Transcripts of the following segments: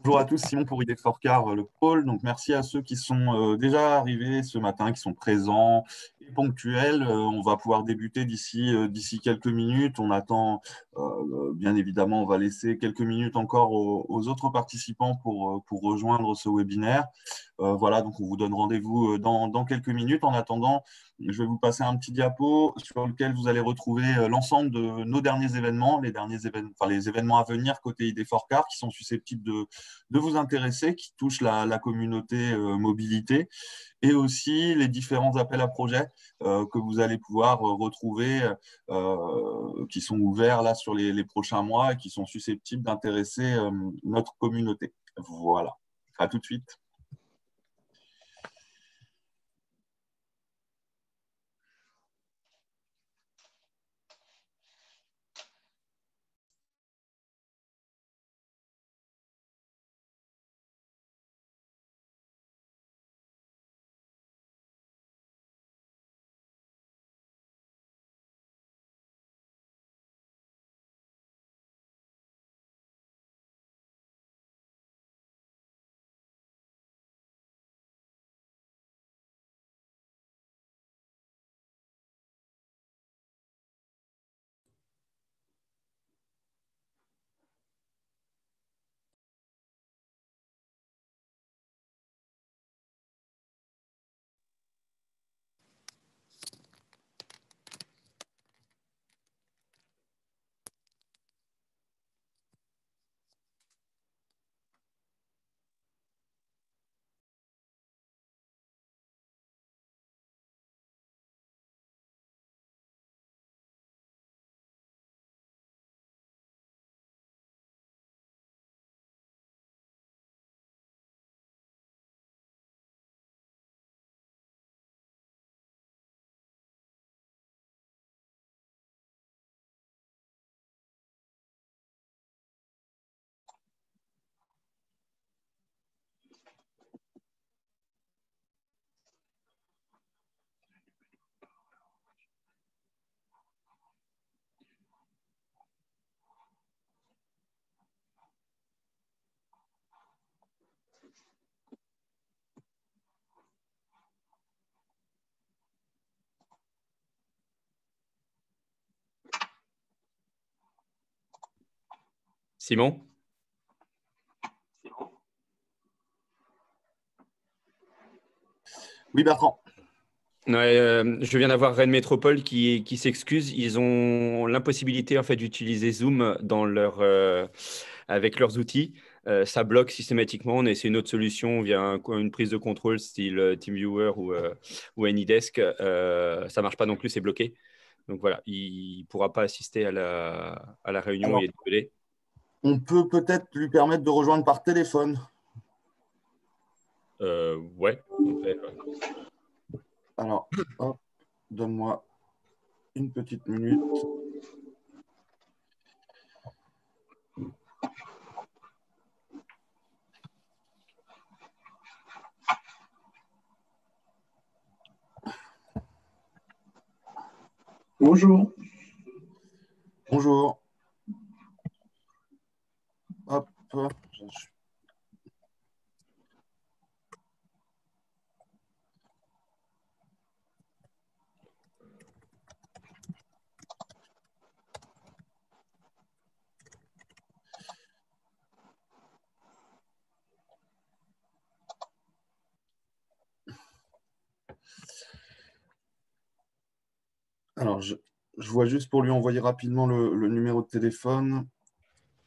Bonjour à tous, Simon pour ID4Car, le pôle. Donc, merci à ceux qui sont déjà arrivés ce matin, qui sont présents et ponctuels. On va pouvoir débuter d'ici quelques minutes. On attend, bien évidemment, on va laisser quelques minutes encore aux autres participants pour rejoindre ce webinaire. Voilà, donc on vous donne rendez-vous dans quelques minutes. En attendant, je vais vous passer un petit diapo sur lequel vous allez retrouver l'ensemble de nos derniers événements, les événements à venir côté ID4Car qui sont susceptibles de vous intéresser, qui touchent la communauté mobilité, et aussi les différents appels à projets que vous allez pouvoir retrouver, qui sont ouverts là sur les prochains mois et qui sont susceptibles d'intéresser notre communauté. Voilà, à tout de suite. Simon? Oui, Bertrand. Ouais, je viens d'avoir Rennes Métropole qui s'excuse. Ils ont l'impossibilité en fait d'utiliser Zoom avec leurs outils. Ça bloque systématiquement. On a essayé une autre solution via une prise de contrôle style TeamViewer ou AnyDesk. Ça marche pas non plus, c'est bloqué. Donc voilà, il pourra pas assister à la réunion. Il Alors, est désolé. on peut peut-être lui permettre de rejoindre par téléphone. Ouais. Alors, hop, donne-moi une petite minute. Bonjour. Bonjour. Hop. Alors, je vois juste pour lui envoyer rapidement le numéro de téléphone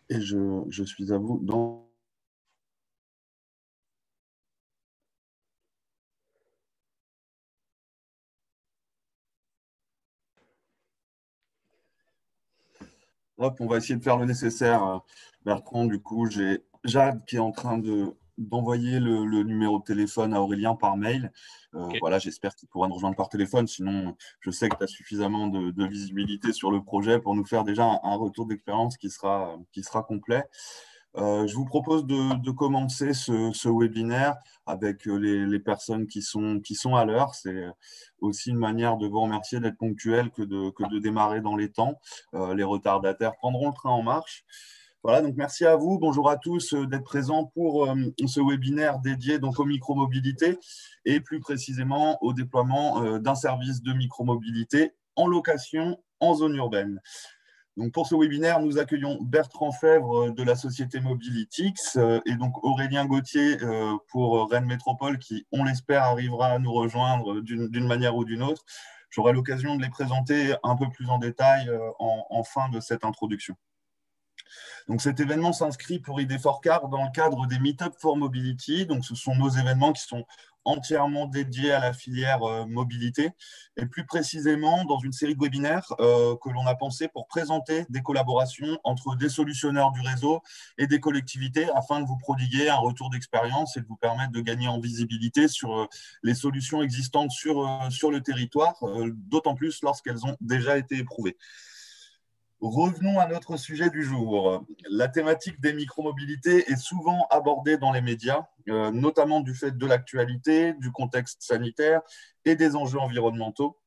et je suis à vous dans... Hop, on va essayer de faire le nécessaire, Bertrand. Du coup, j'ai Jade qui est en train d'envoyer le numéro de téléphone à Aurélien par mail. Ok. Voilà, j'espère qu'il pourra nous rejoindre par téléphone. Sinon, je sais que tu as suffisamment de visibilité sur le projet pour nous faire déjà un retour d'expérience qui sera complet. Je vous propose de commencer ce webinaire avec les personnes qui sont à l'heure. C'est aussi une manière de vous remercier d'être ponctuel que de démarrer dans les temps. Les retardataires prendront le train en marche. Voilà, donc merci à vous. Bonjour à tous d'être présents pour ce webinaire dédié donc aux micromobilités et plus précisément au déploiement d'un service de micromobilité en location en zone urbaine. Donc pour ce webinaire, nous accueillons Bertrand Fèvre de la société Mobilitix et donc Aurélien Gauthier pour Rennes Métropole qui, on l'espère, arrivera à nous rejoindre d'une manière ou d'une autre. J'aurai l'occasion de les présenter un peu plus en détail en fin de cette introduction. Donc cet événement s'inscrit pour ID4Car dans le cadre des Meetup for Mobility. Donc ce sont nos événements qui sont entièrement dédiés à la filière mobilité et plus précisément dans une série de webinaires que l'on a pensé pour présenter des collaborations entre des solutionneurs du réseau et des collectivités afin de vous prodiguer un retour d'expérience et de vous permettre de gagner en visibilité sur les solutions existantes sur le territoire, d'autant plus lorsqu'elles ont déjà été éprouvées. Revenons à notre sujet du jour. La thématique des micromobilités est souvent abordée dans les médias, notamment du fait de l'actualité, du contexte sanitaire et des enjeux environnementaux.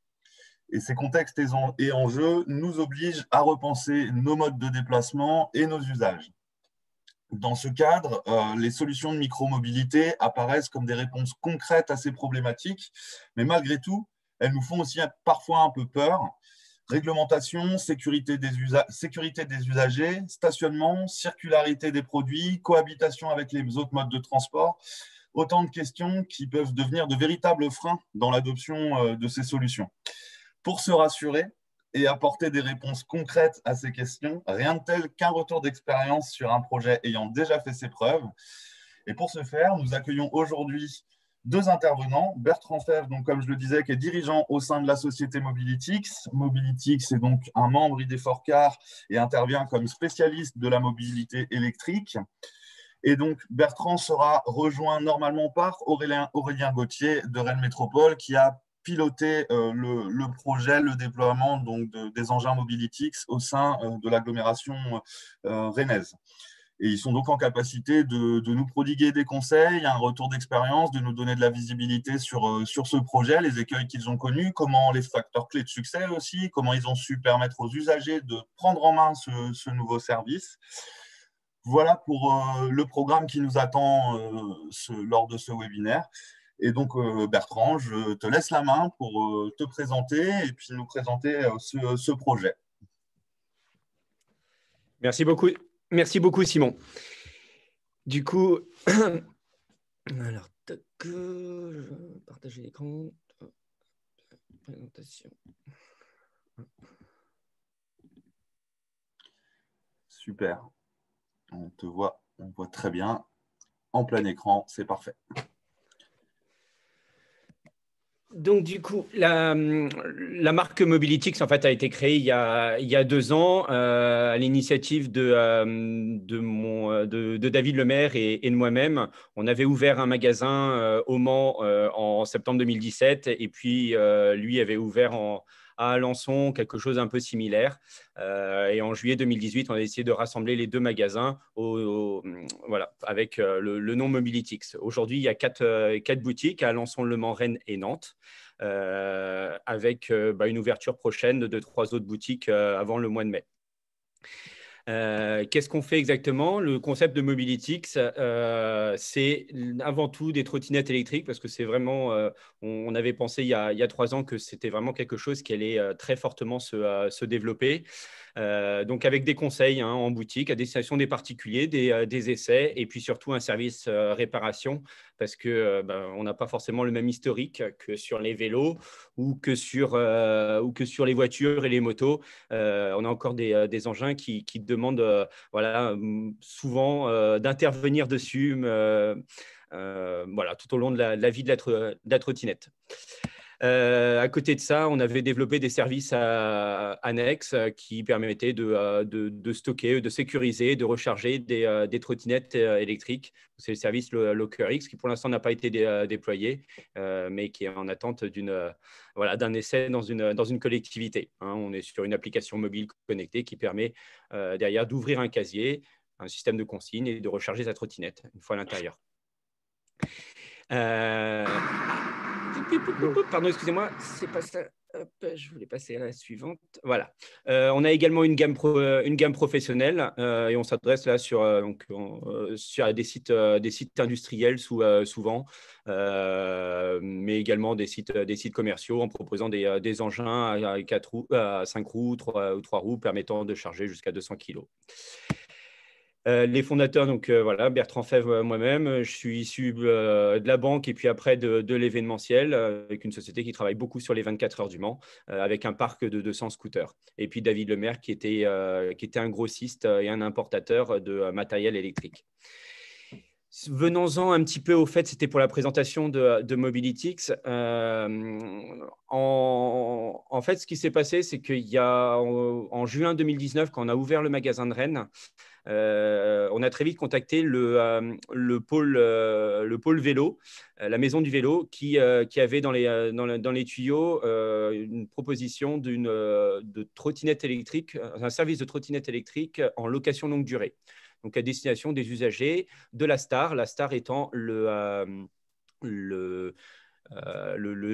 Et ces contextes et enjeux nous obligent à repenser nos modes de déplacement et nos usages. Dans ce cadre, les solutions de micromobilité apparaissent comme des réponses concrètes à ces problématiques, mais malgré tout, elles nous font aussi parfois un peu peur. Réglementation, sécurité des usagers, stationnement, circularité des produits, cohabitation avec les autres modes de transport, autant de questions qui peuvent devenir de véritables freins dans l'adoption de ces solutions. Pour se rassurer et apporter des réponses concrètes à ces questions, rien de tel qu'un retour d'expérience sur un projet ayant déjà fait ses preuves. Et pour ce faire, nous accueillons aujourd'hui deux intervenants. Bertrand Fèvre, donc, comme je le disais, qui est dirigeant au sein de la société Mobilitix. Mobilitix est donc un membre ID4Car et intervient comme spécialiste de la mobilité électrique. Et donc, Bertrand sera rejoint normalement par Aurélien Gauthier de Rennes Métropole, qui a piloté le projet, le déploiement donc, des engins Mobilitix au sein de l'agglomération rennaise. Et ils sont donc en capacité de nous prodiguer des conseils, un retour d'expérience, de nous donner de la visibilité sur ce projet, les écueils qu'ils ont connus, comment les facteurs clés de succès aussi, comment ils ont su permettre aux usagers de prendre en main ce nouveau service. Voilà pour le programme qui nous attend lors de ce webinaire. Et donc, Bertrand, je te laisse la main pour te présenter et puis nous présenter ce projet. Merci beaucoup, Simon. Du coup, alors, je vais partager l'écran. Présentation. Super. On voit très bien. En plein écran, c'est parfait. Donc, du coup, la marque Mobilitix, en fait, a été créée il y a 2 ans à l'initiative de David Lemaire et de moi-même. On avait ouvert un magasin au Mans en septembre 2017 et puis lui avait ouvert à Alençon quelque chose un peu similaire. Et en juillet 2018, on a décidé de rassembler les 2 magasins voilà, avec le nom Mobilitix. Aujourd'hui, il y a 4 boutiques à Alençon, Le Mans, Rennes et Nantes. Avec une ouverture prochaine de 3 autres boutiques avant le mois de mai. Qu'est-ce qu'on fait exactement? Le concept de Mobilitix, c'est avant tout des trottinettes électriques parce que c'est vraiment, on avait pensé il y a 3 ans que c'était vraiment quelque chose qui allait très fortement se développer. Donc avec des conseils en boutique à destination des particuliers, des essais et puis surtout un service réparation parce que on n'a pas forcément le même historique que sur les vélos ou que sur les voitures et les motos. On a encore des engins qui demandent souvent d'intervenir dessus tout au long de la vie de la trottinette. À côté de ça, on avait développé des services annexes qui permettaient de stocker, de sécuriser, de recharger des trottinettes électriques. C'est le service LockerX qui, pour l'instant, n'a pas été déployé, mais qui est en attente d'un essai dans une collectivité. On est sur une application mobile connectée qui permet derrière d'ouvrir un casier, un système de consigne et de recharger sa trottinette une fois à l'intérieur. Pardon, excusez-moi, c'est pas ça. hop, je voulais passer à la suivante. Voilà. On a également une gamme professionnelle et on s'adresse là sur des sites industriels souvent, mais également des sites commerciaux en proposant des engins à 4 roues, à 5 roues, 3 roues permettant de charger jusqu'à 200 kg. Les fondateurs, donc voilà, Bertrand Fèvre, moi-même, je suis issu de la banque et puis après de l'événementiel, avec une société qui travaille beaucoup sur les 24 heures du Mans, avec un parc de 200 scooters. Et puis David Lemaire, qui était un grossiste et un importateur de matériel électrique. Venons-en un petit peu au fait, c'était pour la présentation de Mobilityx. En fait, ce qui s'est passé, c'est qu'il y a en juin 2019, quand on a ouvert le magasin de Rennes, on a très vite contacté le pôle vélo, la maison du vélo, qui avait dans les tuyaux une proposition de trottinette électrique, un service de trottinette électrique en location longue durée. Donc à destination des usagers de la Star étant le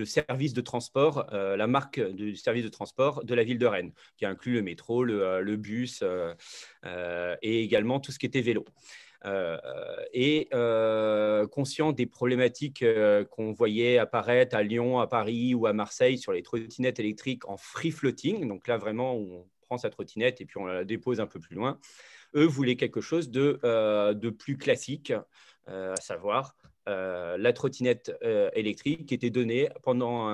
service de transport, la marque du service de transport de la ville de Rennes, qui inclut le métro, le bus et également tout ce qui était vélo. Conscient des problématiques qu'on voyait apparaître à Lyon, à Paris ou à Marseille sur les trottinettes électriques en free floating, donc là vraiment on prend sa trottinette et puis on la dépose un peu plus loin, eux voulaient quelque chose de plus classique, à savoir la trottinette électrique qui était donnée pendant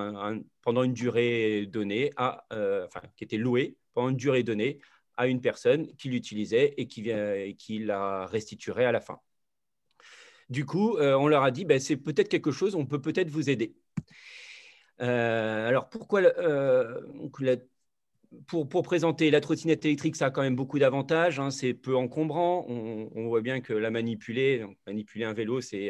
une durée donnée, qui était louée pendant une durée donnée à une personne qui l'utilisait et qui la restituerait à la fin. Du coup, on leur a dit, c'est peut-être quelque chose, on peut peut-être vous aider. Alors, pourquoi pour présenter la trottinette électrique, ça a quand même beaucoup d'avantages. Hein, c'est peu encombrant. On voit bien que la manipuler un vélo, c'est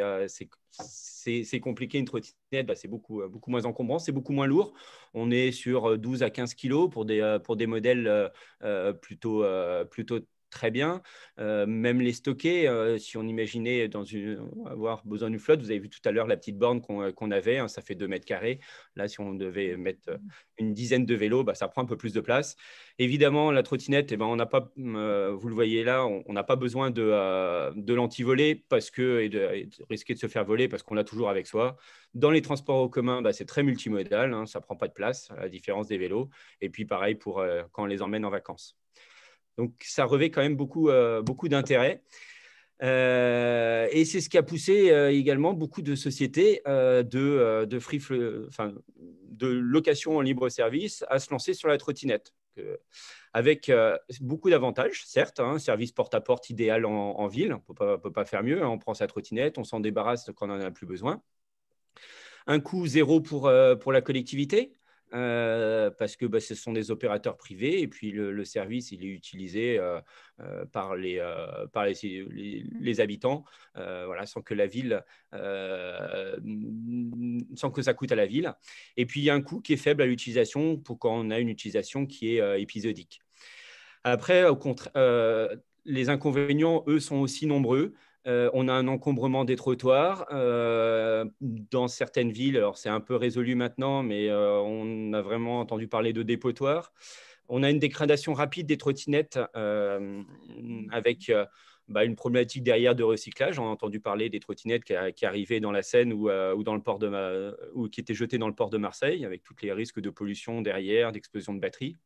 compliqué. Une trottinette, c'est beaucoup moins encombrant. C'est beaucoup moins lourd. On est sur 12 à 15 kilos pour des modèles plutôt très bien. Même les stocker, si on imaginait avoir besoin d'une flotte, vous avez vu tout à l'heure la petite borne qu'on avait, hein, ça fait 2 mètres carrés. Là, si on devait mettre une dizaine de vélos, ça prend un peu plus de place. Évidemment, la trottinette, on n'a pas, vous le voyez là, on n'a pas besoin de l'anti-voler et de risquer de se faire voler parce qu'on l'a toujours avec soi. Dans les transports en commun, c'est très multimodal, hein, ça ne prend pas de place, à la différence des vélos. Et puis pareil pour quand on les emmène en vacances. Donc, ça revêt quand même beaucoup d'intérêt. Et c'est ce qui a poussé également beaucoup de sociétés de location en libre service à se lancer sur la trottinette. Avec beaucoup d'avantages, certes, hein, service porte-à-porte idéal en ville, on ne peut pas faire mieux, hein, on prend sa trottinette, on s'en débarrasse quand on n'en a plus besoin. Un coût zéro pour la collectivité, parce que ce sont des opérateurs privés et puis le service il est utilisé par les habitants, voilà, sans que la ville sans que ça coûte à la ville. Et puis il y a un coût qui est faible à l'utilisation pour quand on a une utilisation qui est épisodique. Après, au contraire, les inconvénients, eux, sont aussi nombreux. On a un encombrement des trottoirs dans certaines villes. Alors, c'est un peu résolu maintenant, mais on a vraiment entendu parler de dépotoirs. On a une dégradation rapide des trottinettes avec une problématique derrière de recyclage. On a entendu parler des trottinettes qui arrivaient dans la Seine ou dans le port ou qui étaient jetées dans le port de Marseille, avec tous les risques de pollution derrière, d'explosion de batterie.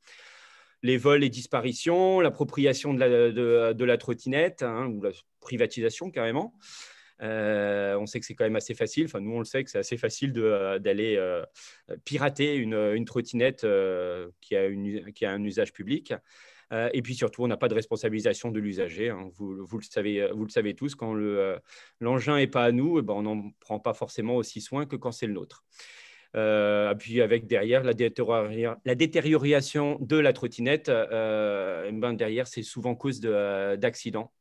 Les vols et disparitions, l'appropriation de la trottinette, hein, ou la privatisation carrément. On sait que c'est quand même assez facile, enfin nous on le sait que c'est assez facile d'aller pirater une trottinette qui a un usage public. Et puis surtout, on n'a pas de responsabilisation de l'usager. Hein. Vous le savez tous, quand l'engin n'est pas à nous, on n'en prend pas forcément aussi soin que quand c'est le nôtre. Puis avec derrière la détérioration de la trottinette, derrière c'est souvent cause d'accidents.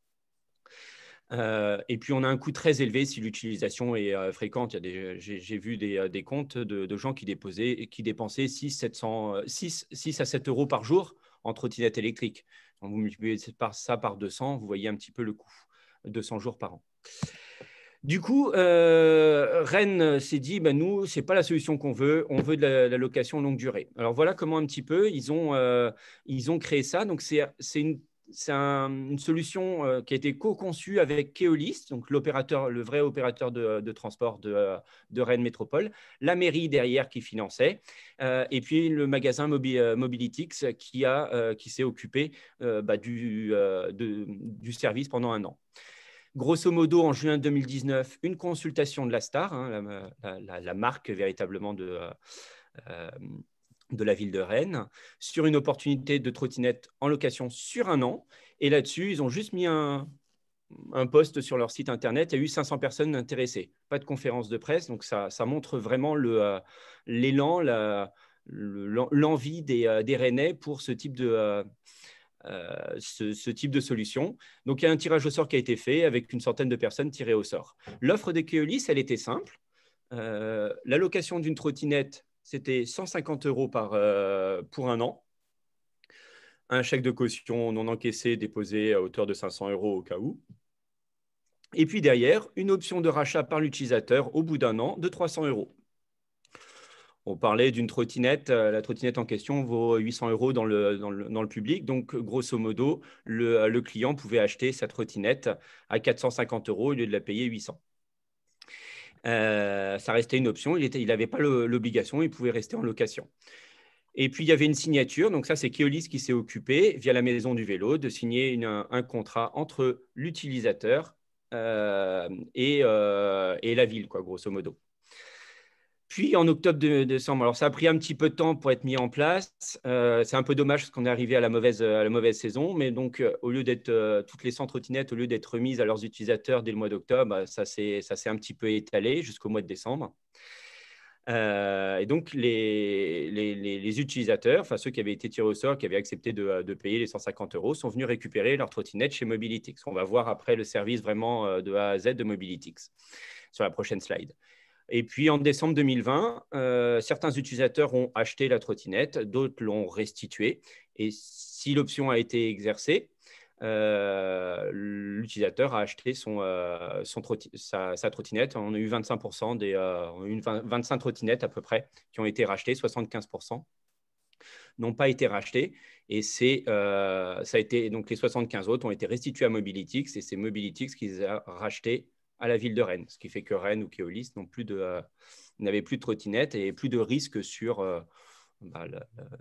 Et puis on a un coût très élevé si l'utilisation est fréquente. J'ai vu des comptes de gens qui dépensaient 6 à 7 euros par jour en trottinette électrique. Donc vous multipliez ça par 200, vous voyez un petit peu le coût. 200 jours par an. Du coup, Rennes s'est dit, bah, nous, ce n'est pas la solution qu'on veut, on veut de la location longue durée. Alors voilà comment un petit peu ils ont créé ça. Donc une solution qui a été co-conçue avec Keolis, donc le vrai opérateur de transport de Rennes Métropole, la mairie derrière qui finançait, et puis le magasin Mobilitix qui s'est occupé du service pendant un an. Grosso modo, en juin 2019, une consultation de la Star, hein, la marque véritablement euh, de la ville de Rennes, sur une opportunité de trottinette en location sur un an. Et là-dessus, ils ont juste mis un post sur leur site internet. Il y a eu 500 personnes intéressées. Pas de conférence de presse, donc ça montre vraiment l'élan, l'envie des Rennais pour ce type de solution. Donc, il y a un tirage au sort qui a été fait avec une centaine de personnes tirées au sort. L'offre de Keolis, elle était simple. La location d'une trottinette, c'était 150 € pour un an. Un chèque de caution non encaissé déposé à hauteur de 500 € au cas où. Et puis derrière, une option de rachat par l'utilisateur au bout d'un an de 300 €. On parlait d'une trottinette. La trottinette en question vaut 800 € dans le public. Donc, grosso modo, le client pouvait acheter sa trottinette à 450 € au lieu de la payer 800. Ça restait une option. Il n'avait pas l'obligation. Il pouvait rester en location. Et puis, il y avait une signature. Donc, ça, c'est Keolis qui s'est occupé, via la Maison du Vélo, de signer un contrat entre l'utilisateur et la ville, quoi, grosso modo. Puis en octobre décembre, alors ça a pris un petit peu de temps pour être mis en place. C'est un peu dommage parce qu'on est arrivé à la mauvaise saison. Mais donc, au lieu d'être toutes les 100 trottinettes, au lieu d'être remises à leurs utilisateurs dès le mois d'octobre, ça s'est un petit peu étalé jusqu'au mois de décembre. Et donc, les utilisateurs, enfin ceux qui avaient été tirés au sort, qui avaient accepté de payer les 150 €, sont venus récupérer leur trottinette chez Mobilitix. On va voir après le service vraiment de A à Z de Mobilitix sur la prochaine slide. Et puis, en décembre 2020, certains utilisateurs ont acheté la trottinette, d'autres l'ont restituée. Et si l'option a été exercée, l'utilisateur a acheté sa trottinette. On a eu 25% on a eu 25 trottinettes à peu près qui ont été rachetées, 75% n'ont pas été rachetées. Et donc les 75 autres ont été restitués à Mobilitix, et c'est Mobilitix qui les a rachetés à la ville de Rennes, ce qui fait que Rennes ou Keolis n'avaient plus de trottinettes et plus de risque sur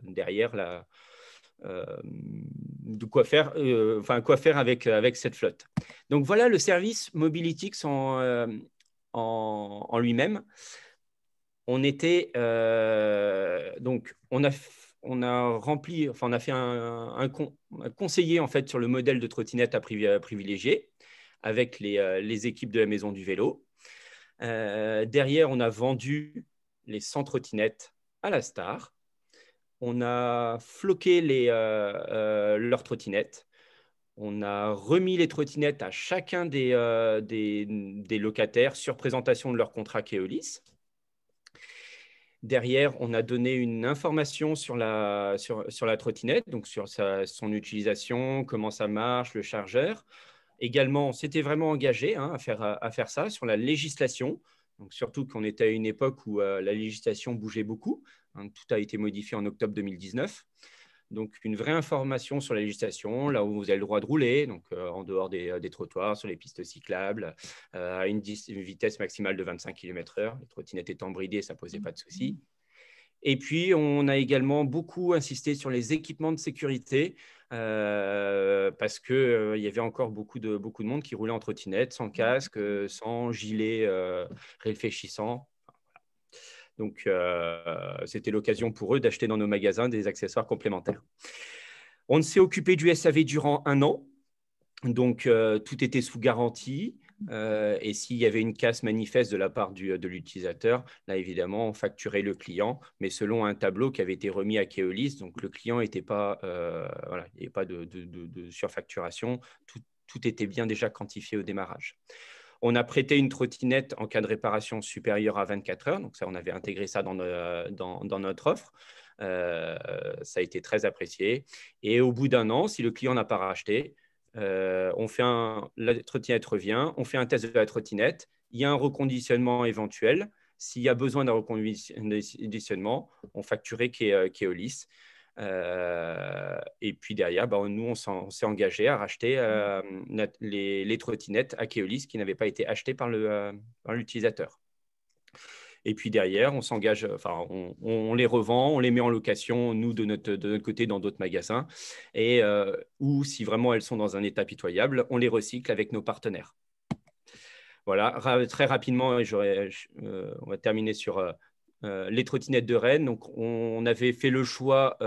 derrière de quoi faire, quoi faire avec cette flotte. Donc voilà le service Mobilitix en lui-même. On était donc on a rempli, enfin on a fait un conseiller en fait sur le modèle de trottinette à privilégier avec les équipes de la Maison du Vélo. Derrière, on a vendu les 100 trottinettes à la Star. On a floqué leurs trottinettes. On a remis les trottinettes à chacun des locataires sur présentation de leur contrat Keolis. Derrière, on a donné une information sur la trottinette, donc sur son utilisation, comment ça marche, le chargeur. Également, on s'était vraiment engagé à faire ça sur la législation. Donc, surtout qu'on était à une époque où la législation bougeait beaucoup. Tout a été modifié en octobre 2019. Donc, une vraie information sur la législation, là où vous avez le droit de rouler, donc en dehors des trottoirs, sur les pistes cyclables, à une vitesse maximale de 25 km/h. Les trottinettes étant bridées, ça ne posait pas de souci. Et puis, on a également beaucoup insisté sur les équipements de sécurité parce qu'il y avait encore beaucoup de monde qui roulait en trottinette, sans casque, sans gilet réfléchissant. Donc, c'était l'occasion pour eux d'acheter dans nos magasins des accessoires complémentaires. On s'est occupé du SAV durant un an. Donc, tout était sous garantie. Et s'il y avait une casse manifeste de la part de l'utilisateur, là, évidemment, on facturait le client, mais selon un tableau qui avait été remis à Keolis. Donc, le client n'était pas, il n'y avait pas de surfacturation. Tout était bien déjà quantifié au démarrage. On a prêté une trottinette en cas de réparation supérieure à 24 heures. Donc, ça, on avait intégré ça dans notre offre. Ça a été très apprécié. Et au bout d'un an, si le client n'a pas racheté, la trottinette revient, on fait un test de la trottinette il y a un reconditionnement éventuel. S'il y a besoin d'un reconditionnement, on facturait Keolis. Et puis derrière, nous, on s'est engagé à racheter les trottinettes à Keolis qui n'avaient pas été achetées par l'utilisateur. Et puis derrière, on s'engage, enfin, on les revend, on les met en location, nous, de notre côté, dans d'autres magasins. Ou si vraiment elles sont dans un état pitoyable, on les recycle avec nos partenaires. Voilà, très rapidement, on va terminer sur les trottinettes de Rennes. Donc, on avait fait le choix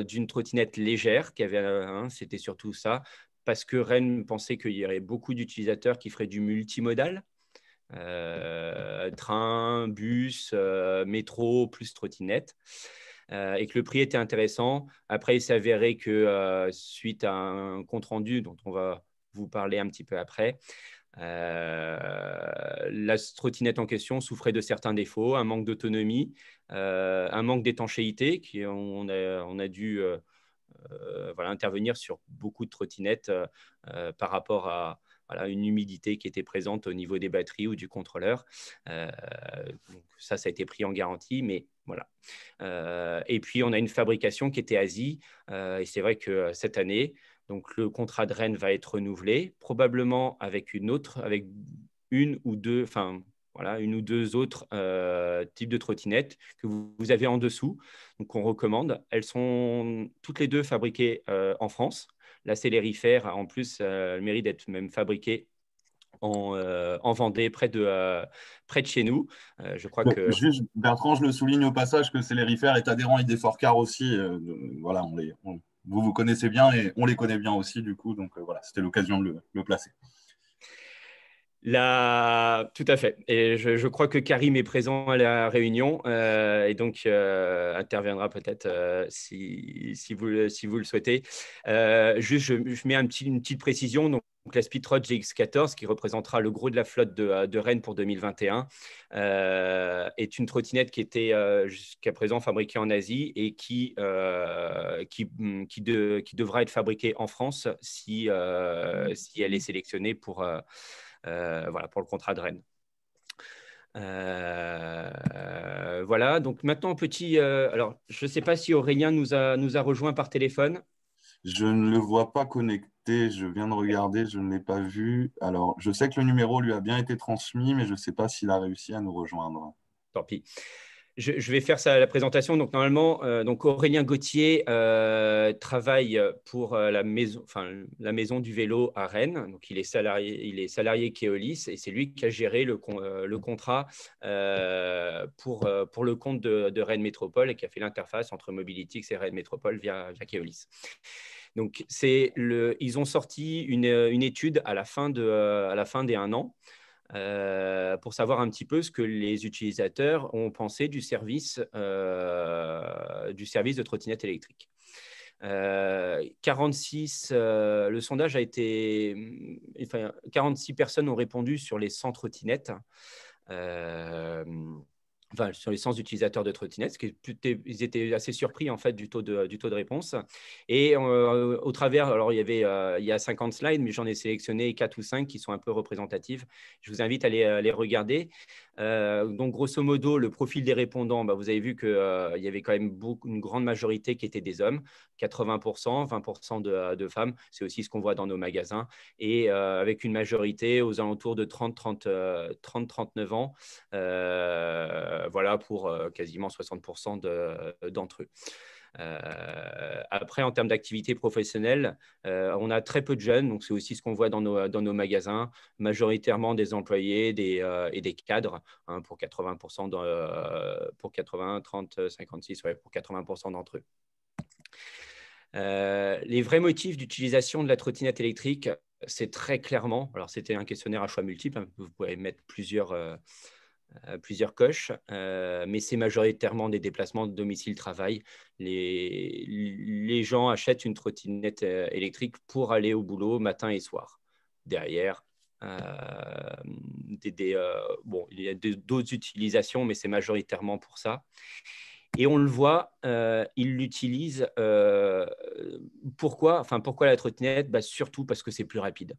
d'une trottinette légère, c'était surtout ça, parce que Rennes pensait qu'il y aurait beaucoup d'utilisateurs qui feraient du multimodal. Train, bus, métro, plus trottinette, et que le prix était intéressant. Après, il s'avérait que suite à un compte-rendu dont on va vous parler un petit peu après, la trottinette en question souffrait de certains défauts, un manque d'autonomie, un manque d'étanchéité, on a dû intervenir sur beaucoup de trottinettes par rapport à une humidité qui était présente au niveau des batteries ou du contrôleur. Donc ça a été pris en garantie, mais voilà. Et puis, on a une fabrication qui était Asie. Et c'est vrai que cette année, donc, le contrat de Rennes va être renouvelé, probablement avec une ou deux autres types de trottinettes que vous avez en dessous, donc on recommande. Elles sont toutes les deux fabriquées en France. La Célérifère, en plus, le mérite d'être même fabriquée en Vendée, près de chez nous. Je crois que… Juste, Bertrand, je le souligne au passage que Célérifère est adhérent ID4Car aussi. Voilà, vous connaissez bien et on les connaît bien aussi, du coup. Donc voilà, c'était l'occasion de le placer. Tout à fait. Et je crois que Karim est présent à la réunion et donc interviendra peut-être si vous le souhaitez. Juste, je mets une petite précision. Donc, la Speedtrot GX14, qui représentera le gros de la flotte de Rennes pour 2021, est une trottinette qui était jusqu'à présent fabriquée en Asie et qui devra être fabriquée en France si elle est sélectionnée pour le contrat de Rennes. Voilà, donc maintenant, alors, je ne sais pas si Aurélien nous a rejoint par téléphone. Je ne le vois pas connecté, je viens de regarder, je ne l'ai pas vu. Alors, je sais que le numéro lui a bien été transmis, mais je ne sais pas s'il a réussi à nous rejoindre. Tant pis. Je vais faire la présentation. Donc, normalement, Aurélien Gauthier travaille pour la maison du vélo à Rennes. Donc, il est salarié Keolis et c'est lui qui a géré le contrat pour le compte de Rennes Métropole et qui a fait l'interface entre Mobilitix et Rennes Métropole via Keolis. Donc, ils ont sorti une étude à la fin des 1 an. Pour savoir un petit peu ce que les utilisateurs ont pensé du service de trottinette électrique. 46, le sondage a été… Enfin, 46 personnes ont répondu sur les 100 trottinettes. Sur les 100 utilisateurs de trottinettes, ils étaient assez surpris en fait du taux de réponse. Et au travers, alors il y a 50 slides, mais j'en ai sélectionné 4 ou 5 qui sont un peu représentatives. Je vous invite à les regarder. Donc grosso modo, le profil des répondants, vous avez vu qu'il y avait quand même une grande majorité qui étaient des hommes, 80%, 20% de femmes. C'est aussi ce qu'on voit dans nos magasins. Et avec une majorité aux alentours de 30-39 ans. Voilà pour quasiment 60% d'entre eux. Après, en termes d'activité professionnelle, on a très peu de jeunes, donc c'est aussi ce qu'on voit dans nos magasins, majoritairement des employés et des cadres, pour 80%, pour 80, 30, 56, pour 80% d'entre eux. Les vrais motifs d'utilisation de la trottinette électrique, c'est très clairement, alors c'était un questionnaire à choix multiples, vous pouvez mettre plusieurs coches, mais c'est majoritairement des déplacements de domicile-travail. Les gens achètent une trottinette électrique pour aller au boulot matin et soir. Derrière, il y a d'autres utilisations, mais c'est majoritairement pour ça. Et on le voit, ils l'utilisent. Pourquoi la trottinette ? Surtout parce que c'est plus rapide.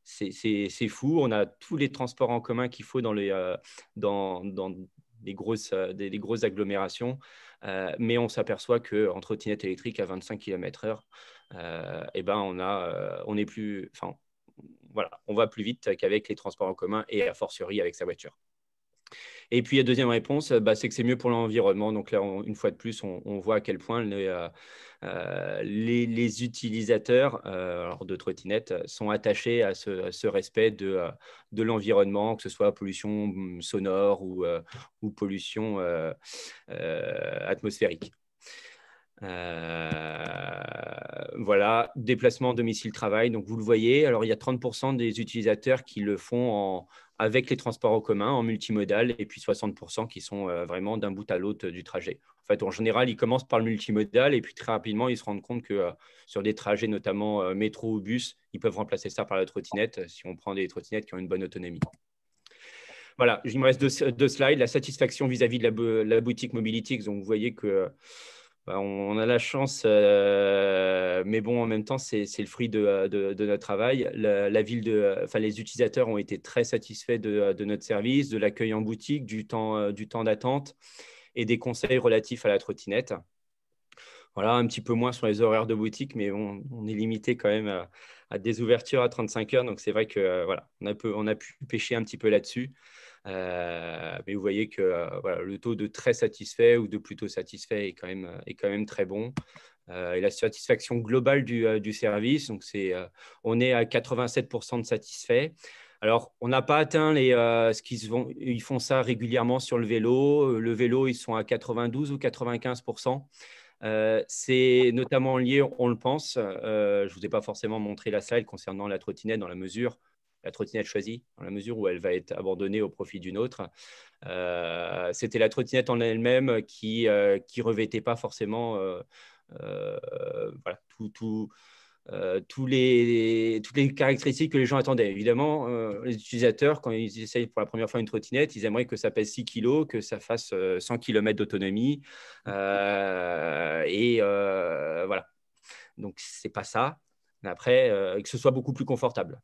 c'est fou. On a tous les transports en commun qu'il faut dans des grosses agglomérations. Mais on s'aperçoit qu'en trottinette électrique à 25 km/h, eh ben on est plus, enfin, voilà, on va plus vite qu'avec les transports en commun et a fortiori avec sa voiture. Et puis, la deuxième réponse, c'est que c'est mieux pour l'environnement. Donc là, une fois de plus, on voit à quel point les utilisateurs alors de trottinettes sont attachés à ce respect de l'environnement, que ce soit pollution sonore ou pollution atmosphérique. Voilà, déplacement domicile-travail. Donc, vous le voyez, alors il y a 30% des utilisateurs qui le font avec les transports en commun, en multimodal, et puis 60% qui sont vraiment d'un bout à l'autre du trajet. En fait, en général, ils commencent par le multimodal, et puis très rapidement, ils se rendent compte que sur des trajets, notamment métro ou bus, ils peuvent remplacer ça par la trottinette, si on prend des trottinettes qui ont une bonne autonomie. Voilà, il me reste deux slides. La satisfaction vis-à-vis de la boutique Mobility. Donc, vous voyez que on a la chance, mais bon, en même temps, c'est le fruit de notre travail. Les utilisateurs ont été très satisfaits de notre service, de l'accueil en boutique, du temps d'attente et des conseils relatifs à la trottinette. Voilà, un petit peu moins sur les horaires de boutique, mais on est limité quand même à des ouvertures à 35 heures. Donc, c'est vrai que voilà, on a pu pêcher un petit peu là-dessus. Mais vous voyez que voilà, le taux de très satisfait ou de plutôt satisfait est quand même très bon. Et la satisfaction globale du service, donc on est à 87% de satisfait. Alors, on n'a pas atteint ils font ça régulièrement sur le vélo. Le vélo, ils sont à 92 ou 95%. C'est notamment lié, on le pense. Je ne vous ai pas forcément montré la slide concernant la trottinette la trottinette choisie, dans la mesure où elle va être abandonnée au profit d'une autre. C'était la trottinette en elle-même qui revêtait pas forcément voilà, toutes les caractéristiques que les gens attendaient. Évidemment, les utilisateurs, quand ils essayent pour la première fois une trottinette, ils aimeraient que ça pèse 6 kg, que ça fasse 100 km d'autonomie. Voilà. Donc, ce n'est pas ça. Mais après, que ce soit beaucoup plus confortable.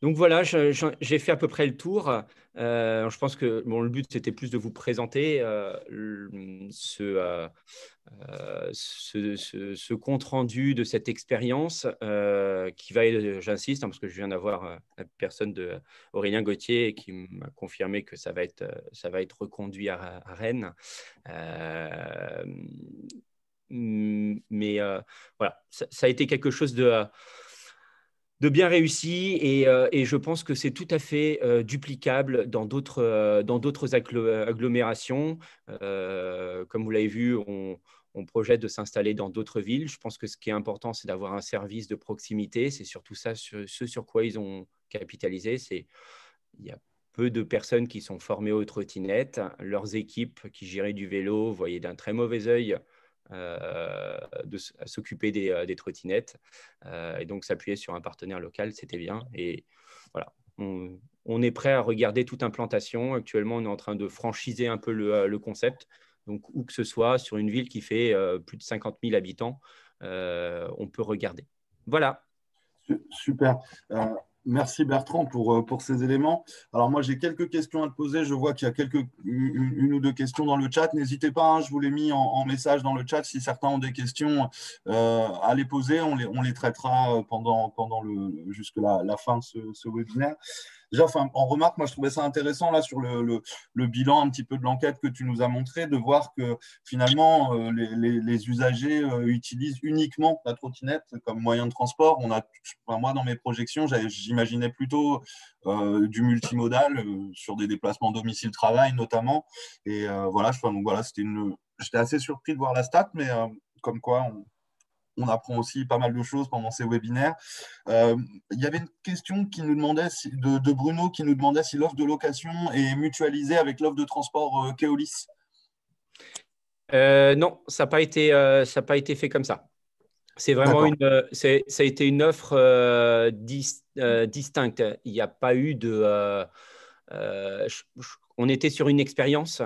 Donc voilà, j'ai fait à peu près le tour. Je pense que le but, c'était plus de vous présenter ce compte-rendu de cette expérience qui va, j'insiste, parce que je viens d'avoir la personne d'Aurélien Gauthier qui m'a confirmé que ça va être reconduit à Rennes. Mais voilà, ça a été quelque chose de bien réussi et je pense que c'est tout à fait duplicable dans d'autres agglomérations. Comme vous l'avez vu, on projette de s'installer dans d'autres villes. Je pense que ce qui est important, c'est d'avoir un service de proximité. C'est surtout ça, ce sur quoi ils ont capitalisé. Il y a peu de personnes qui sont formées aux trottinettes. Leurs équipes qui géraient du vélo voyaient d'un très mauvais œil à s'occuper des trottinettes. Et donc, s'appuyer sur un partenaire local, c'était bien. Et voilà, on est prêt à regarder toute implantation. Actuellement, on est en train de franchiser un peu le concept. Donc, où que ce soit, sur une ville qui fait plus de 50 000 habitants, on peut regarder. Voilà. Super. Merci Bertrand pour ces éléments. Alors moi j'ai quelques questions à te poser. Je vois qu'il y a une ou deux questions dans le chat. N'hésitez pas, hein, je vous l'ai mis en message dans le chat. Si certains ont des questions à les poser, on les traitera jusqu'à la fin de ce webinaire. Déjà, en remarque, moi, je trouvais ça intéressant là sur le bilan un petit peu de l'enquête que tu nous as montré, de voir que finalement, les usagers utilisent uniquement la trottinette comme moyen de transport. Moi, dans mes projections, j'imaginais plutôt du multimodal sur des déplacements domicile-travail notamment. Et voilà, j'étais assez surpris de voir la stat, mais comme quoi, on apprend aussi pas mal de choses pendant ces webinaires. Il y avait une question qui nous demandait de Bruno qui nous demandait si l'offre de location est mutualisée avec l'offre de transport Keolis. Non, ça n'a pas été fait comme ça. C'est vraiment ça a été une offre distincte. Il n'y a pas eu on était sur une expérience.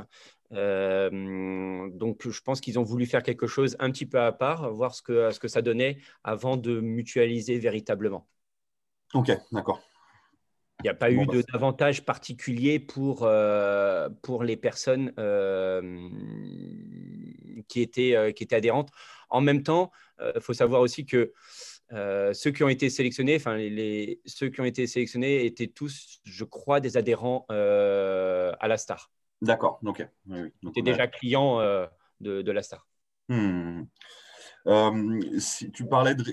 Donc, je pense qu'ils ont voulu faire quelque chose un petit peu à part, voir ce que ça donnait avant de mutualiser véritablement. Ok, d'accord. Il n'y a pas Bon, eu bah, d'avantage particulier pour les personnes qui étaient adhérentes. En même temps, il faut savoir aussi que ceux qui ont été sélectionnés, enfin ceux qui ont été sélectionnés étaient tous, je crois, des adhérents à la Star. d'accord, ok. Oui, oui. Ils Donc étaient on a. déjà clients de la Star. Hmm. Si tu parlais de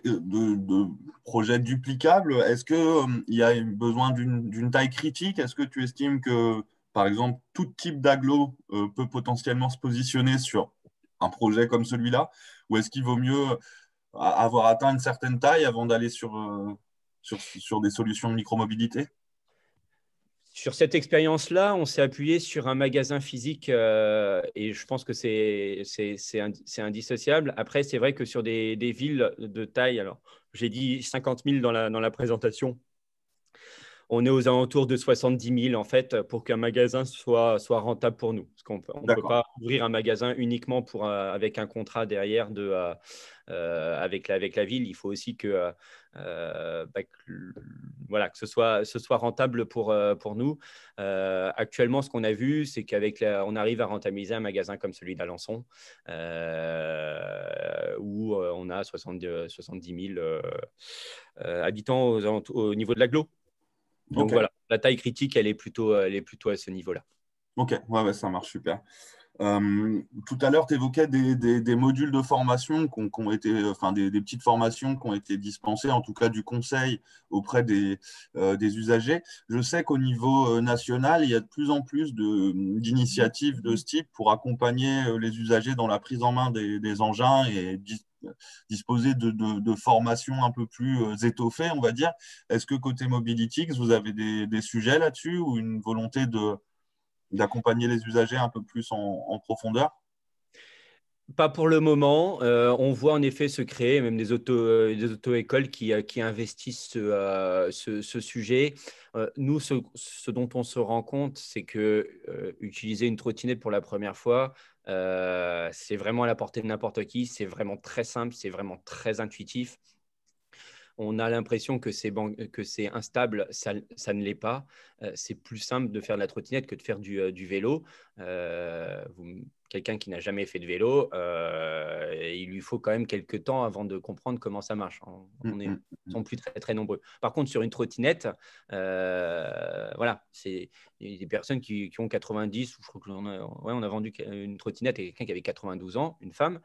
projets duplicables, est-ce que, il y a besoin d'une taille critique? Est-ce que tu estimes que, par exemple, tout type d'agglo peut potentiellement se positionner sur un projet comme celui-là? Ou est-ce qu'il vaut mieux avoir atteint une certaine taille avant d'aller sur des solutions de micromobilité? Sur cette expérience-là, on s'est appuyé sur un magasin physique et je pense que c'est indissociable. Après, c'est vrai que sur des villes de taille, alors j'ai dit 50 000 dans la présentation, on est aux alentours de 70 000 en fait pour qu'un magasin soit rentable pour nous. Parce qu'on ne peut D'accord. pas ouvrir un magasin uniquement avec un contrat derrière avec la ville. Il faut aussi voilà, que ce soit rentable pour nous. Actuellement, ce qu'on a vu, c'est on arrive à rentabiliser un magasin comme celui d'Alençon, où on a 70 000 habitants au niveau de l'agglo. Donc Ok. voilà, la taille critique, elle est plutôt à ce niveau-là. Ok, ouais, ouais, ça marche super. Tout à l'heure, tu évoquais des modules de formation qui ont été, enfin des petites formations qui ont été dispensées, en tout cas du conseil auprès des usagers. Je sais qu'au niveau national, il y a de plus en plus d'initiatives de ce type pour accompagner les usagers dans la prise en main des engins et disposer de formations un peu plus étoffées, on va dire. Est-ce que côté Mobilityx, vous avez des sujets là-dessus ou une volonté d'accompagner les usagers un peu plus en profondeur? Pas pour le moment. On voit en effet se créer même des auto-écoles qui investissent ce sujet. Nous, ce dont on se rend compte, c'est que utiliser une trottinette pour la première fois, c'est vraiment à la portée de n'importe qui. C'est vraiment très simple, c'est vraiment très intuitif. On a l'impression que c'est instable, ça ne l'est pas. C'est plus simple de faire de la trottinette que de faire du vélo. Quelqu'un qui n'a jamais fait de vélo, il lui faut quand même quelques temps avant de comprendre comment ça marche. Mm, On est mm, mm. sont plus très, très nombreux. Par contre, sur une trottinette, voilà, c'est des personnes qui ont 90, ou je crois on a vendu une trottinette à quelqu'un qui avait 92 ans, une femme.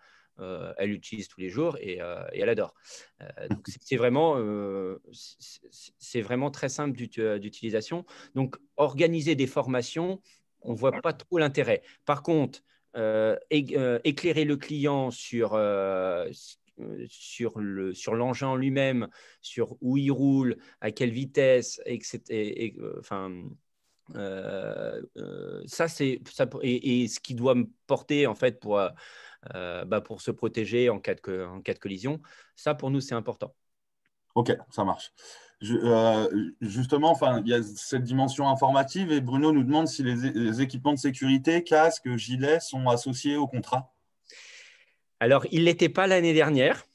Elle l'utilise tous les jours et elle adore. Donc, c'est vraiment très simple d'utilisation. Donc, organiser des formations, on ne voit pas trop l'intérêt. Par contre, éclairer le client sur l'engin en lui-même, sur où il roule, à quelle vitesse, etc. Ça, et ce qui doit me porter en fait pour se protéger en cas de collision. Ça, pour nous, c'est important. Ok, ça marche. Justement, enfin, il y a cette dimension informative et Bruno nous demande si les équipements de sécurité, casques, gilets sont associés au contrat. Alors, il ne l'était pas l'année dernière.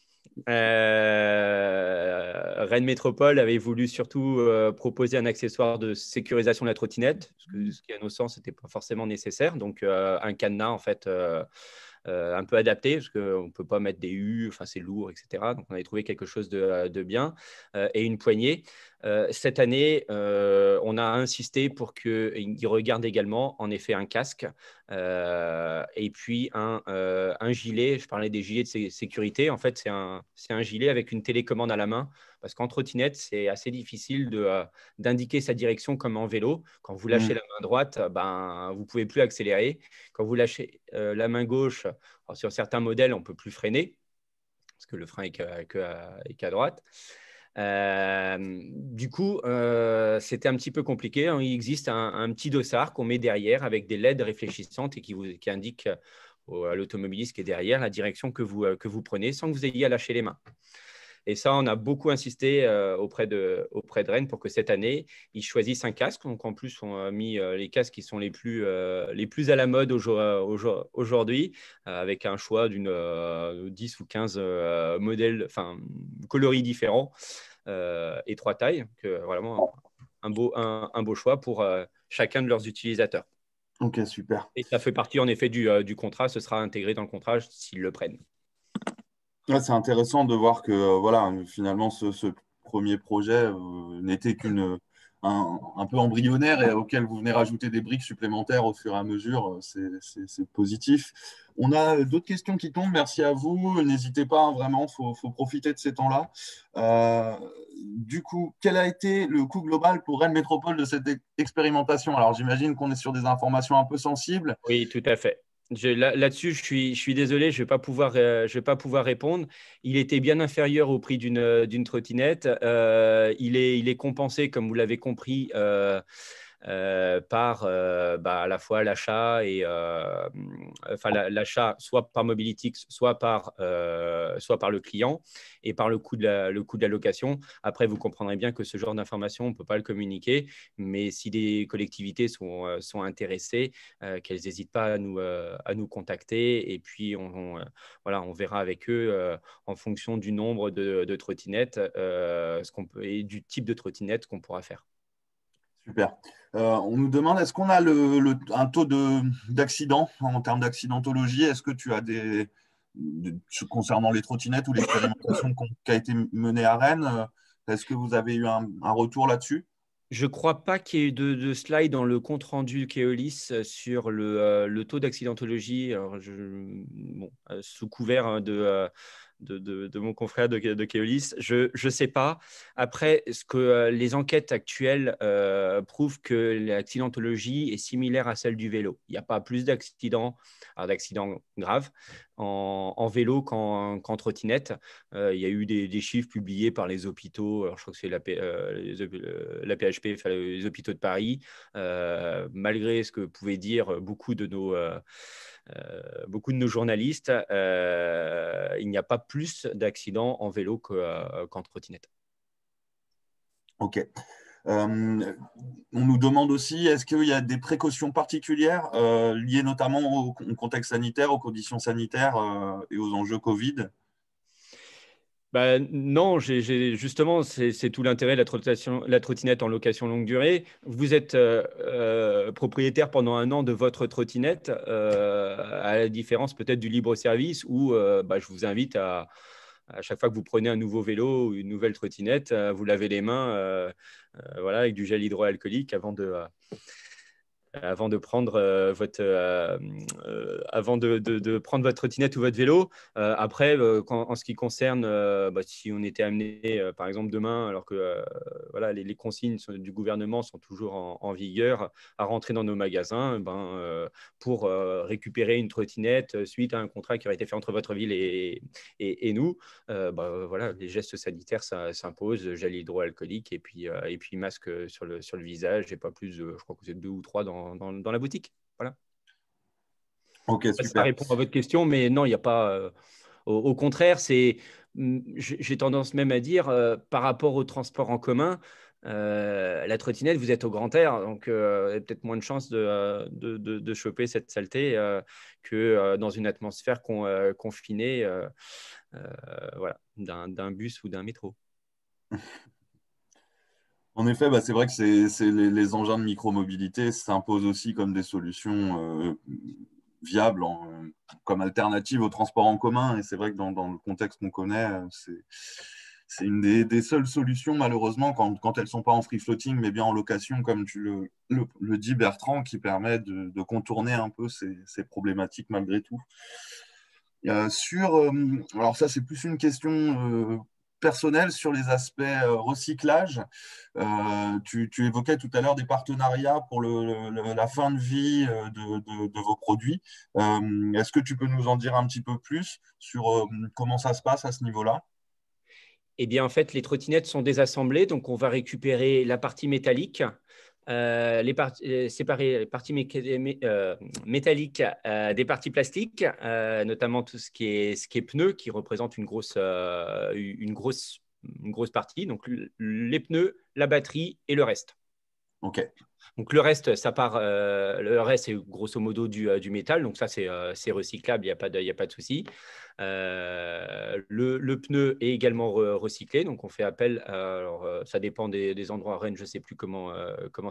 Rennes Métropole avait voulu surtout proposer un accessoire de sécurisation de la trottinette, ce qui, à nos sens, n'était pas forcément nécessaire. Donc, un cadenas, en fait, un peu adapté, parce qu'on ne peut pas mettre des U, enfin, c'est lourd, etc. Donc, on avait trouvé quelque chose de bien et une poignée. Cette année, on a insisté pour qu'ils regardent également, en effet, un casque et puis un gilet. Je parlais des gilets de sécurité. En fait, c'est un gilet avec une télécommande à la main, parce qu'en trottinette, c'est assez difficile d'indiquer sa direction comme en vélo. Quand vous lâchez Mm. la main droite, ben, vous ne pouvez plus accélérer. Quand vous lâchez la main gauche, alors sur certains modèles, on ne peut plus freiner, parce que le frein est qu'à droite. Du coup, c'était un petit peu compliqué. Il existe un petit dossard qu'on met derrière avec des LED réfléchissantes et qui indique à l'automobiliste qui est derrière la direction que vous prenez sans que vous ayez à lâcher les mains. Et ça, on a beaucoup insisté auprès de Rennes pour que cette année, ils choisissent un casque. Donc, en plus, on a mis les casques qui sont les plus à la mode aujourd'hui, avec un choix d'une 10 ou 15 modèles, enfin, coloris différents. et 3 tailles. Que, vraiment un beau choix pour chacun de leurs utilisateurs. Ok, super. Et ça fait partie en effet du contrat, ce sera intégré dans le contrat s'ils le prennent. Ouais, c'est intéressant de voir que voilà, finalement, ce premier projet n'était un peu embryonnaire et auquel vous venez rajouter des briques supplémentaires au fur et à mesure. C'est positif. On a d'autres questions qui tombent. Merci à vous. N'hésitez pas, hein, vraiment, faut profiter de ces temps-là. Euh, du coup, quel a été le coût global pour Rennes Métropole de cette expérimentation? Alors, j'imagine qu'on est sur des informations un peu sensibles. Oui, tout à fait. Là-dessus, je suis désolé, je vais pas pouvoir répondre. Il était bien inférieur au prix d'une trottinette. Il est compensé, comme vous l'avez compris, par à la fois l'achat et enfin l'achat soit par Mobilitix, soit par le client et par le coût de la location. Après, vous comprendrez bien que ce genre d'information, on ne peut pas le communiquer, mais si des collectivités sont intéressées, qu'elles n'hésitent pas à nous contacter et puis voilà, on verra avec eux en fonction du nombre de trottinettes et du type de trottinette qu'on pourra faire. Super. On nous demande, est-ce qu'on a un taux d'accident en termes d'accidentologie? Est-ce que tu as concernant les trottinettes ou l'expérimentation qui a été menée à Rennes, est-ce que vous avez eu un retour là-dessus? Je ne crois pas qu'il y ait eu de slide dans le compte-rendu Keolis sur le taux d'accidentologie. Alors, bon, sous couvert hein, de mon confrère de Keolis, je ne sais pas. Après, ce que les enquêtes actuelles prouvent que l'accidentologie est similaire à celle du vélo. Il n'y a pas plus d'accidents graves en vélo qu'en trottinette. Il y a eu des chiffres publiés par les hôpitaux. Alors, je crois que c'est la PHP, enfin, les hôpitaux de Paris. Malgré ce que pouvaient dire beaucoup de nos journalistes, il n'y a pas plus d'accidents en vélo qu'en trottinette. Ok. On nous demande aussi, est-ce qu'il y a des précautions particulières liées notamment au contexte sanitaire, aux conditions sanitaires et aux enjeux Covid? Non, justement, c'est tout l'intérêt de la trottinette en location longue durée. Vous êtes propriétaire pendant un an de votre trottinette, à la différence peut-être du libre service où je vous invite à chaque fois que vous prenez un nouveau vélo ou une nouvelle trottinette, vous lavez les mains voilà, avec du gel hydroalcoolique avant de prendre de prendre votre trottinette ou votre vélo. Après, en ce qui concerne, si on était amené, par exemple, demain, alors que voilà, les consignes du gouvernement sont toujours en vigueur, à rentrer dans nos magasins pour récupérer une trottinette suite à un contrat qui aurait été fait entre votre ville et nous, voilà, les gestes sanitaires s'imposent, gel hydroalcoolique et puis masque sur le visage et pas plus, je crois que vous êtes 2 ou 3 dans la boutique. Voilà. Ok, Ça super. répond à votre question, mais non, il n'y a pas. Au contraire, j'ai tendance même à dire, par rapport au transport en commun, la trottinette, vous êtes au grand air, donc vous avez peut-être moins de chances de choper cette saleté que dans une atmosphère confinée voilà, d'un bus ou d'un métro. En effet, c'est vrai que les engins de micromobilité s'imposent aussi comme des solutions viables comme alternative au transport en commun. Et c'est vrai que dans le contexte qu'on connaît, c'est une des seules solutions, malheureusement, quand elles ne sont pas en free floating, mais bien en location, comme tu le dis, Bertrand, qui permet de contourner un peu ces problématiques malgré tout. Alors ça, c'est plus une question personnelle sur les aspects recyclage. Tu évoquais tout à l'heure des partenariats pour la fin de vie de vos produits. Est-ce que tu peux nous en dire un petit peu plus sur comment ça se passe à ce niveau-là? Eh bien, en fait, les trottinettes sont désassemblées, donc on va récupérer la partie métallique, séparer les parties métalliques des parties plastiques, notamment tout ce qui est pneus, qui représente une grosse partie, donc les pneus, la batterie et le reste. Ok. Donc le reste, ça part, le reste, c'est grosso modo du métal. Donc ça, c'est recyclable, il y a pas de souci. Le pneu est également recyclé. Donc on fait appel, alors ça dépend des endroits à Rennes, je ne sais plus comment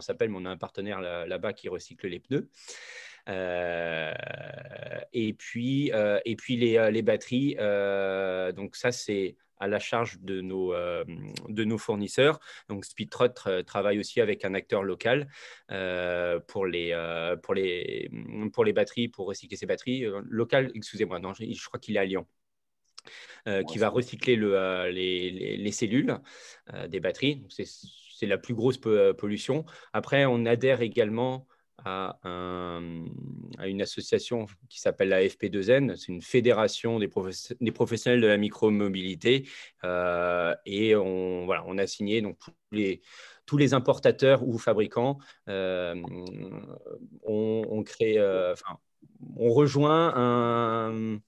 ça s'appelle, mais on a un partenaire là-bas qui recycle les pneus. Et puis les batteries, donc ça c'est à la charge de nos fournisseurs. Donc Speedtrot travaille aussi avec un acteur local pour les batteries, pour recycler ces batteries. Local, excusez-moi, non, je crois qu'il est à Lyon. Qui va recycler les cellules des batteries. C'est la plus grosse pollution. Après, on adhère également à une association qui s'appelle la FP2N. C'est une fédération des professionnels de la micromobilité. Et on a signé donc, tous les importateurs ou fabricants. On crée... on rejoint un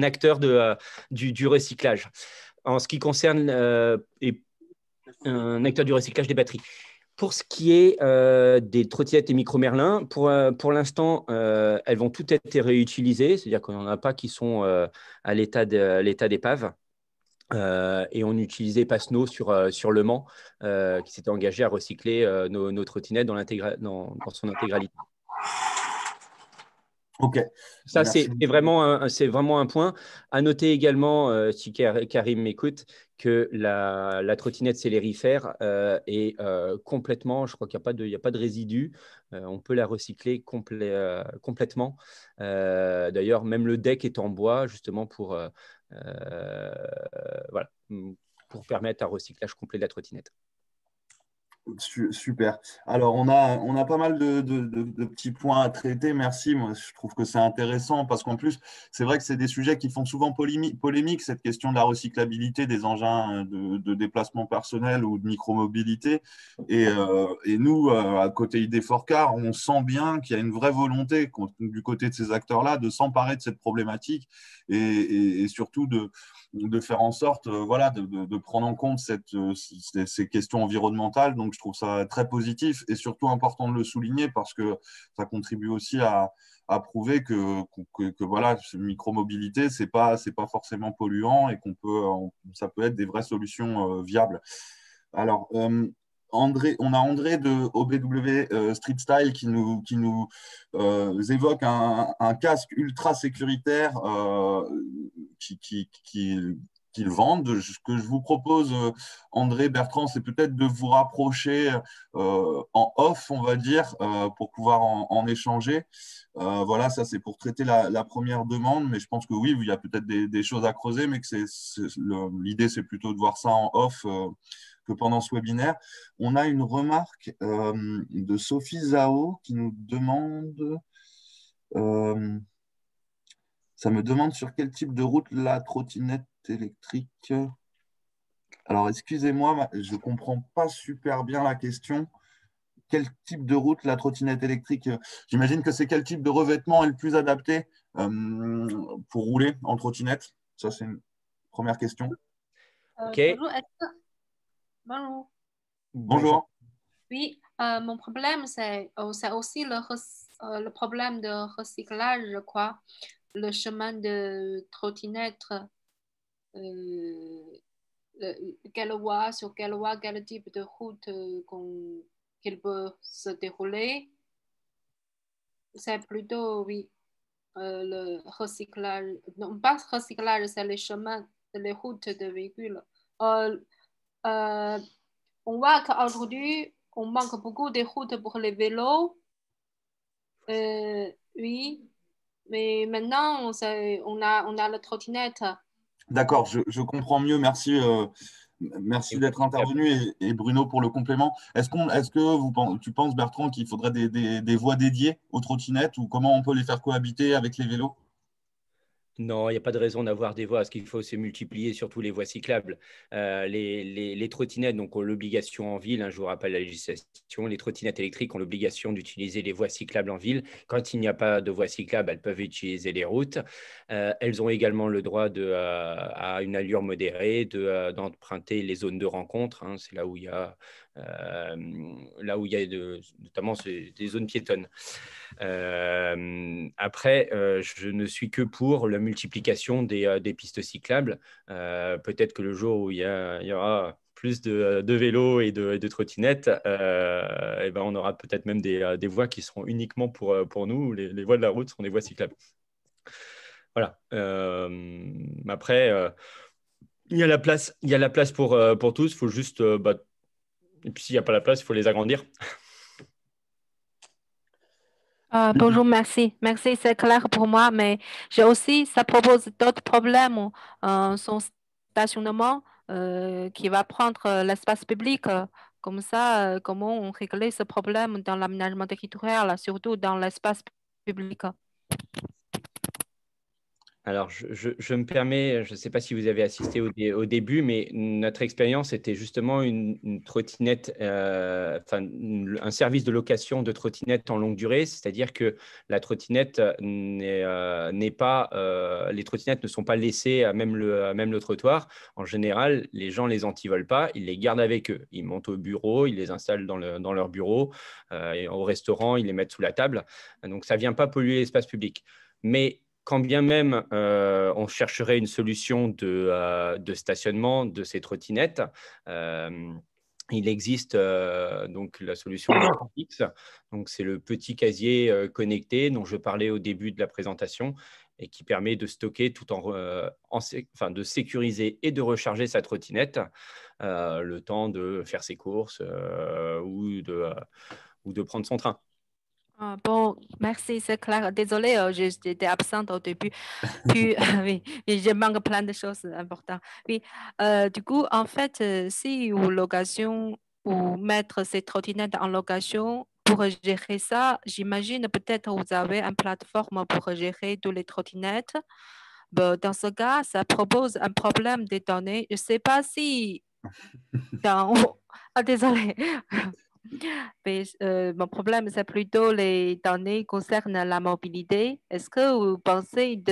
acteur du recyclage. En ce qui concerne un acteur du recyclage des batteries. Pour ce qui est des trottinettes et micro-merlins, pour l'instant, elles vont toutes être réutilisées, c'est-à-dire qu'on n'en a pas qui sont à l'état d'épave. Et on utilisait Passno sur Le Mans, qui s'était engagé à recycler nos trottinettes dans son intégralité. Ok. Ça, c'est vraiment un point. À noter également, si Karim m'écoute, que la trottinette célérifère est complètement, je crois qu'il n'y a pas de résidus. On peut la recycler complètement. D'ailleurs, même le deck est en bois, justement, pour permettre un recyclage complet de la trottinette. Super. Alors, on a pas mal de petits points à traiter. Merci. Moi, je trouve que c'est intéressant parce qu'en plus, c'est vrai que c'est des sujets qui font souvent polémique, cette question de la recyclabilité des engins de déplacement personnel ou de micromobilité. Et nous, à côté ID4Car, on sent bien qu'il y a une vraie volonté du côté de ces acteurs-là de s'emparer de cette problématique et surtout de faire en sorte de prendre en compte ces questions environnementales. Donc, je trouve ça très positif et surtout important de le souligner parce que ça contribue aussi à prouver que voilà, micromobilité, c'est pas forcément polluant et ça peut être des vraies solutions viables. Alors, on a André de OBW Street Style qui nous évoque un casque ultra sécuritaire qu'ils vendent. Ce que je vous propose, André, Bertrand, c'est peut-être de vous rapprocher en off, on va dire, pour pouvoir en échanger. Voilà, ça c'est pour traiter la première demande, mais je pense que oui, il y a peut-être des choses à creuser, mais que l'idée c'est plutôt de voir ça en off que pendant ce webinaire. On a une remarque de Sophie Zhao qui nous demande, ça me demande sur quel type de route la trottinette électrique. Alors, excusez-moi, je ne comprends pas super bien la question. Quel type de route la trottinette électrique? J'imagine que c'est quel type de revêtement est le plus adapté pour rouler en trottinette? Ça, c'est une première question. Ok. Bonjour. Bonjour. Oui, mon problème, c'est aussi le problème de recyclage, je crois. Le chemin de trottinette, sur quel type de route qu'il peut se dérouler. C'est plutôt, oui, le recyclage, non pas recyclage, c'est les chemins, les routes de véhicules. On voit qu'aujourd'hui, on manque beaucoup de routes pour les vélos. Oui, mais maintenant, on a la trottinette. D'accord, je comprends mieux. Merci, merci d'être intervenu et Bruno pour le complément. Est-ce que tu penses, Bertrand, qu'il faudrait des voies dédiées aux trottinettes ou comment on peut les faire cohabiter avec les vélos? Non, il n'y a pas de raison d'avoir des voies. Ce qu'il faut, c'est multiplier surtout les voies cyclables. Les trottinettes donc, ont l'obligation en ville, je vous rappelle la législation, les trottinettes électriques ont l'obligation d'utiliser les voies cyclables en ville. Quand il n'y a pas de voies cyclables, elles peuvent utiliser les routes. Elles ont également le droit à une allure modérée d'emprunter les zones de rencontre. C'est là où il y a là où il y a notamment des zones piétonnes. Après, je ne suis que pour la multiplication des pistes cyclables. Peut-être que le jour où il y aura plus de vélos et de trottinettes, et ben on aura peut-être même des voies qui seront uniquement pour nous. Les voies de la route seront des voies cyclables. Voilà. Après, il y a la place pour tous. Il faut juste, et puis s'il n'y a pas la place, il faut les agrandir. Bonjour, merci. Merci, c'est clair pour moi, mais ça propose d'autres problèmes. Son stationnement qui va prendre l'espace public. Comme ça, comment on régler ce problème dans l'aménagement territorial, surtout dans l'espace public? Alors, je me permets, je ne sais pas si vous avez assisté au début, mais notre expérience était justement une trottinette, un service de location de trottinette en longue durée, c'est-à-dire que la trottinette n'est pas, les trottinettes ne sont pas laissées à même le trottoir. En général, les gens les antivolent pas, ils les gardent avec eux. Ils montent au bureau, ils les installent dans leur bureau, et au restaurant, ils les mettent sous la table. Donc, ça ne vient pas polluer l'espace public. Mais quand bien même on chercherait une solution de stationnement de ces trottinettes, il existe donc la solution de Fix. Donc, c'est le petit casier connecté dont je parlais au début de la présentation et qui permet de stocker tout de sécuriser et de recharger sa trottinette le temps de faire ses courses ou de prendre son train. Bon, merci, c'est clair. Désolée, j'étais absente au début. Puis, oui, je manque plein de choses importantes. Oui, du coup, en fait, si ou location ou mettre ces trottinettes en location pour gérer ça, j'imagine peut-être vous avez une plateforme pour gérer toutes les trottinettes. Ben, dans ce cas, ça propose un problème des données. Je ne sais pas si dans... Ah, désolé. Mais, mon problème, c'est plutôt les données concernant la mobilité. Est-ce que vous pensez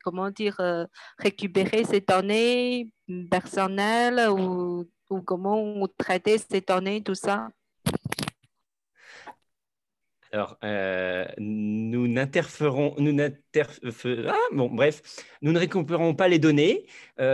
comment dire, récupérer ces données personnelles ou comment vous traitez ces données, tout ça? Alors, nous n'interférons, bref, nous ne récupérons pas les données,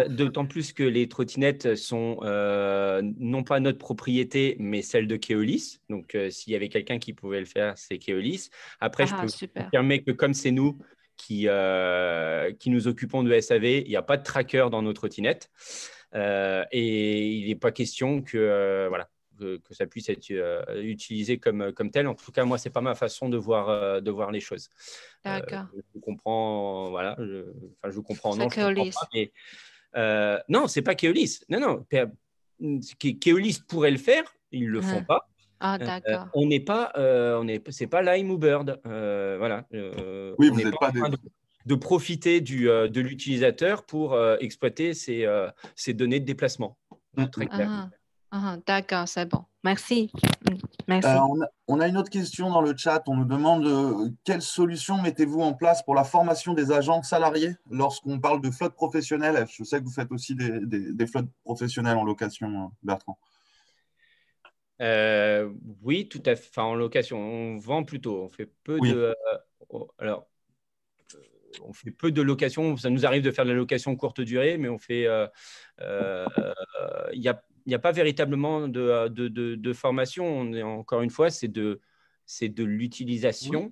d'autant plus que les trottinettes sont non pas notre propriété, mais celle de Keolis. Donc, s'il y avait quelqu'un qui pouvait le faire, c'est Keolis. Après, je peux vous confirmer que comme c'est nous qui nous occupons de SAV, il n'y a pas de tracker dans nos trottinettes. Et il n'est pas question que, voilà, que ça puisse être utilisé comme tel. En tout cas, moi, ce n'est pas ma façon de voir les choses. D'accord. Je comprends, voilà. Je vous comprends, non, je Keolis. comprends pas. Mais, non, ce n'est pas Keolis. Non. Keolis pourrait le faire, ils ne le font pas. Ah, d'accord. On n'est pas, c'est pas Lime ou Bird. Voilà. Oui, on vous n'est n'êtes pas pas en train de profiter de l'utilisateur pour exploiter ces données de déplacement. Très clair. D'accord, c'est bon. Merci. Merci. On a une autre question dans le chat. On nous demande quelle solution mettez-vous en place pour la formation des agents salariés lorsqu'on parle de flotte professionnelle. Je sais que vous faites aussi des flottes professionnelles en location, Bertrand. Oui, tout à fait. Enfin, en location, on vend plutôt. On fait peu alors, on fait peu de location. Ça nous arrive de faire de la location courte durée, mais on fait. Il n'y a pas véritablement de formation. Encore une fois, c'est de l'utilisation.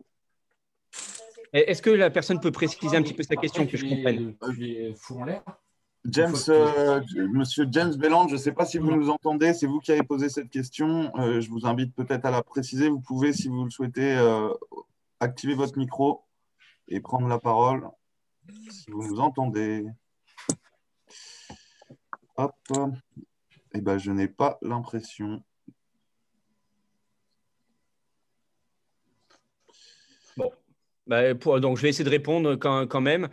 Est-ce que la personne peut préciser un petit peu sa question, que je comprenne? James, Monsieur James Belland, je ne sais pas si vous nous entendez, c'est vous qui avez posé cette question. Je vous invite peut-être à la préciser. Vous pouvez, si vous le souhaitez, activer votre micro et prendre la parole, si vous nous entendez. Hop. Eh ben, je n'ai pas l'impression. Bon. Donc, je vais essayer de répondre quand même.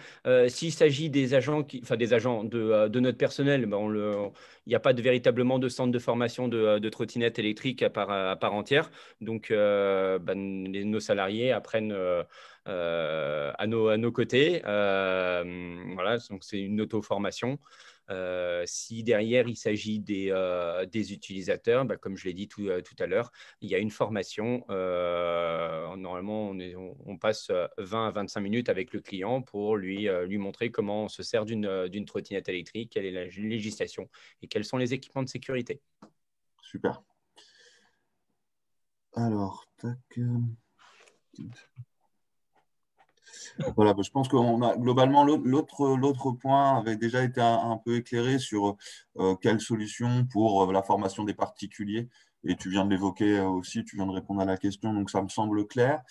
S'il s'agit des agents, des agents de notre personnel, il n'y a pas véritablement de centre de formation de trottinettes électriques à part entière. Donc, nos salariés apprennent à nos côtés. Voilà, donc c'est une auto-formation. Si derrière il s'agit des utilisateurs, comme je l'ai dit tout à l'heure, il y a une formation. Normalement, on passe 20 à 25 minutes avec le client pour lui montrer comment on se sert d'une trottinette électrique, quelle est la législation et quels sont les équipements de sécurité. Super. Alors, tac. Voilà, je pense qu'on a globalement l'autre point avait déjà été un peu éclairé sur quelle solution pour la formation des particuliers. Et tu viens de l'évoquer aussi, tu viens de répondre à la question, donc ça me semble clair.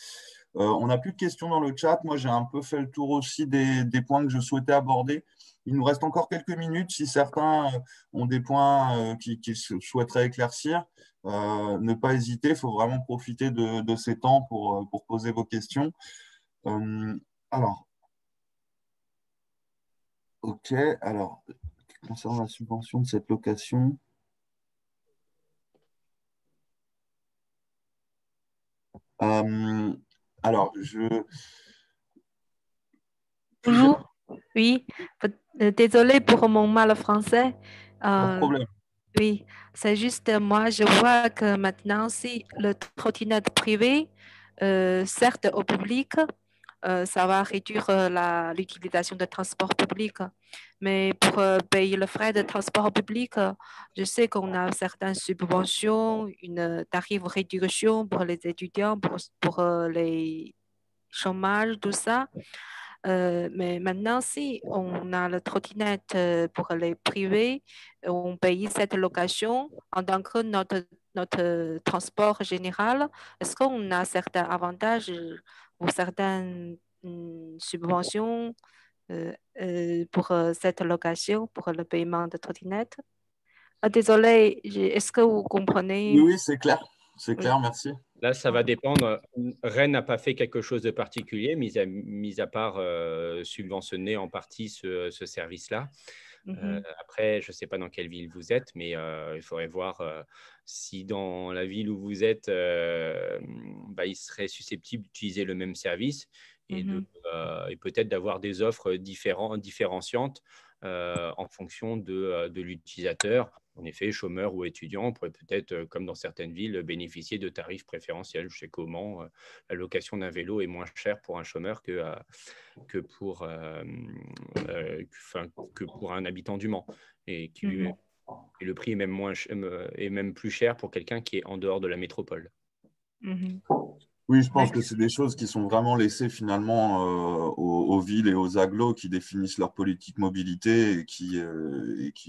On n'a plus de questions dans le chat. Moi, j'ai un peu fait le tour aussi des points que je souhaitais aborder. Il nous reste encore quelques minutes. Si certains ont des points qu'ils souhaiteraient éclaircir, ne pas hésiter. Il faut vraiment profiter de ces temps pour poser vos questions. Alors, ok. Alors, concernant la subvention de cette location, alors, Bonjour. Oui, désolé pour mon mal français. pas de problème. Oui, c'est juste moi, je vois que maintenant, si le trottinette privé, certes au public, ça va réduire l'utilisation de transport public. Mais pour payer le frais de transport public, je sais qu'on a certaines subventions, une tarif réduction pour les étudiants, pour les chômages, tout ça. Mais maintenant, si on a le trottinette pour les privés, on paye cette location en tant que notre transport général. Est-ce qu'on a certains avantages ou certaines subventions pour cette location, pour le paiement de trottinette? Désolé, est-ce que vous comprenez? Oui, c'est clair. C'est clair, merci. Là, ça va dépendre. Rennes n'a pas fait quelque chose de particulier, mis à part subventionner en partie ce service-là. Après, je ne sais pas dans quelle ville vous êtes, mais il faudrait voir si dans la ville où vous êtes, il serait susceptible d'utiliser le même service et peut-être d'avoir des offres différenciantes en fonction de l'utilisateur. En effet, chômeur ou étudiant, on pourrait peut-être, comme dans certaines villes, bénéficier de tarifs préférentiels. Je sais comment la location d'un vélo est moins chère pour un chômeur que pour un habitant du Mans. Et le prix est même plus cher pour quelqu'un qui est en dehors de la métropole. Oui, je pense que c'est des choses qui sont vraiment laissées finalement aux villes et aux agglos qui définissent leur politique mobilité et qui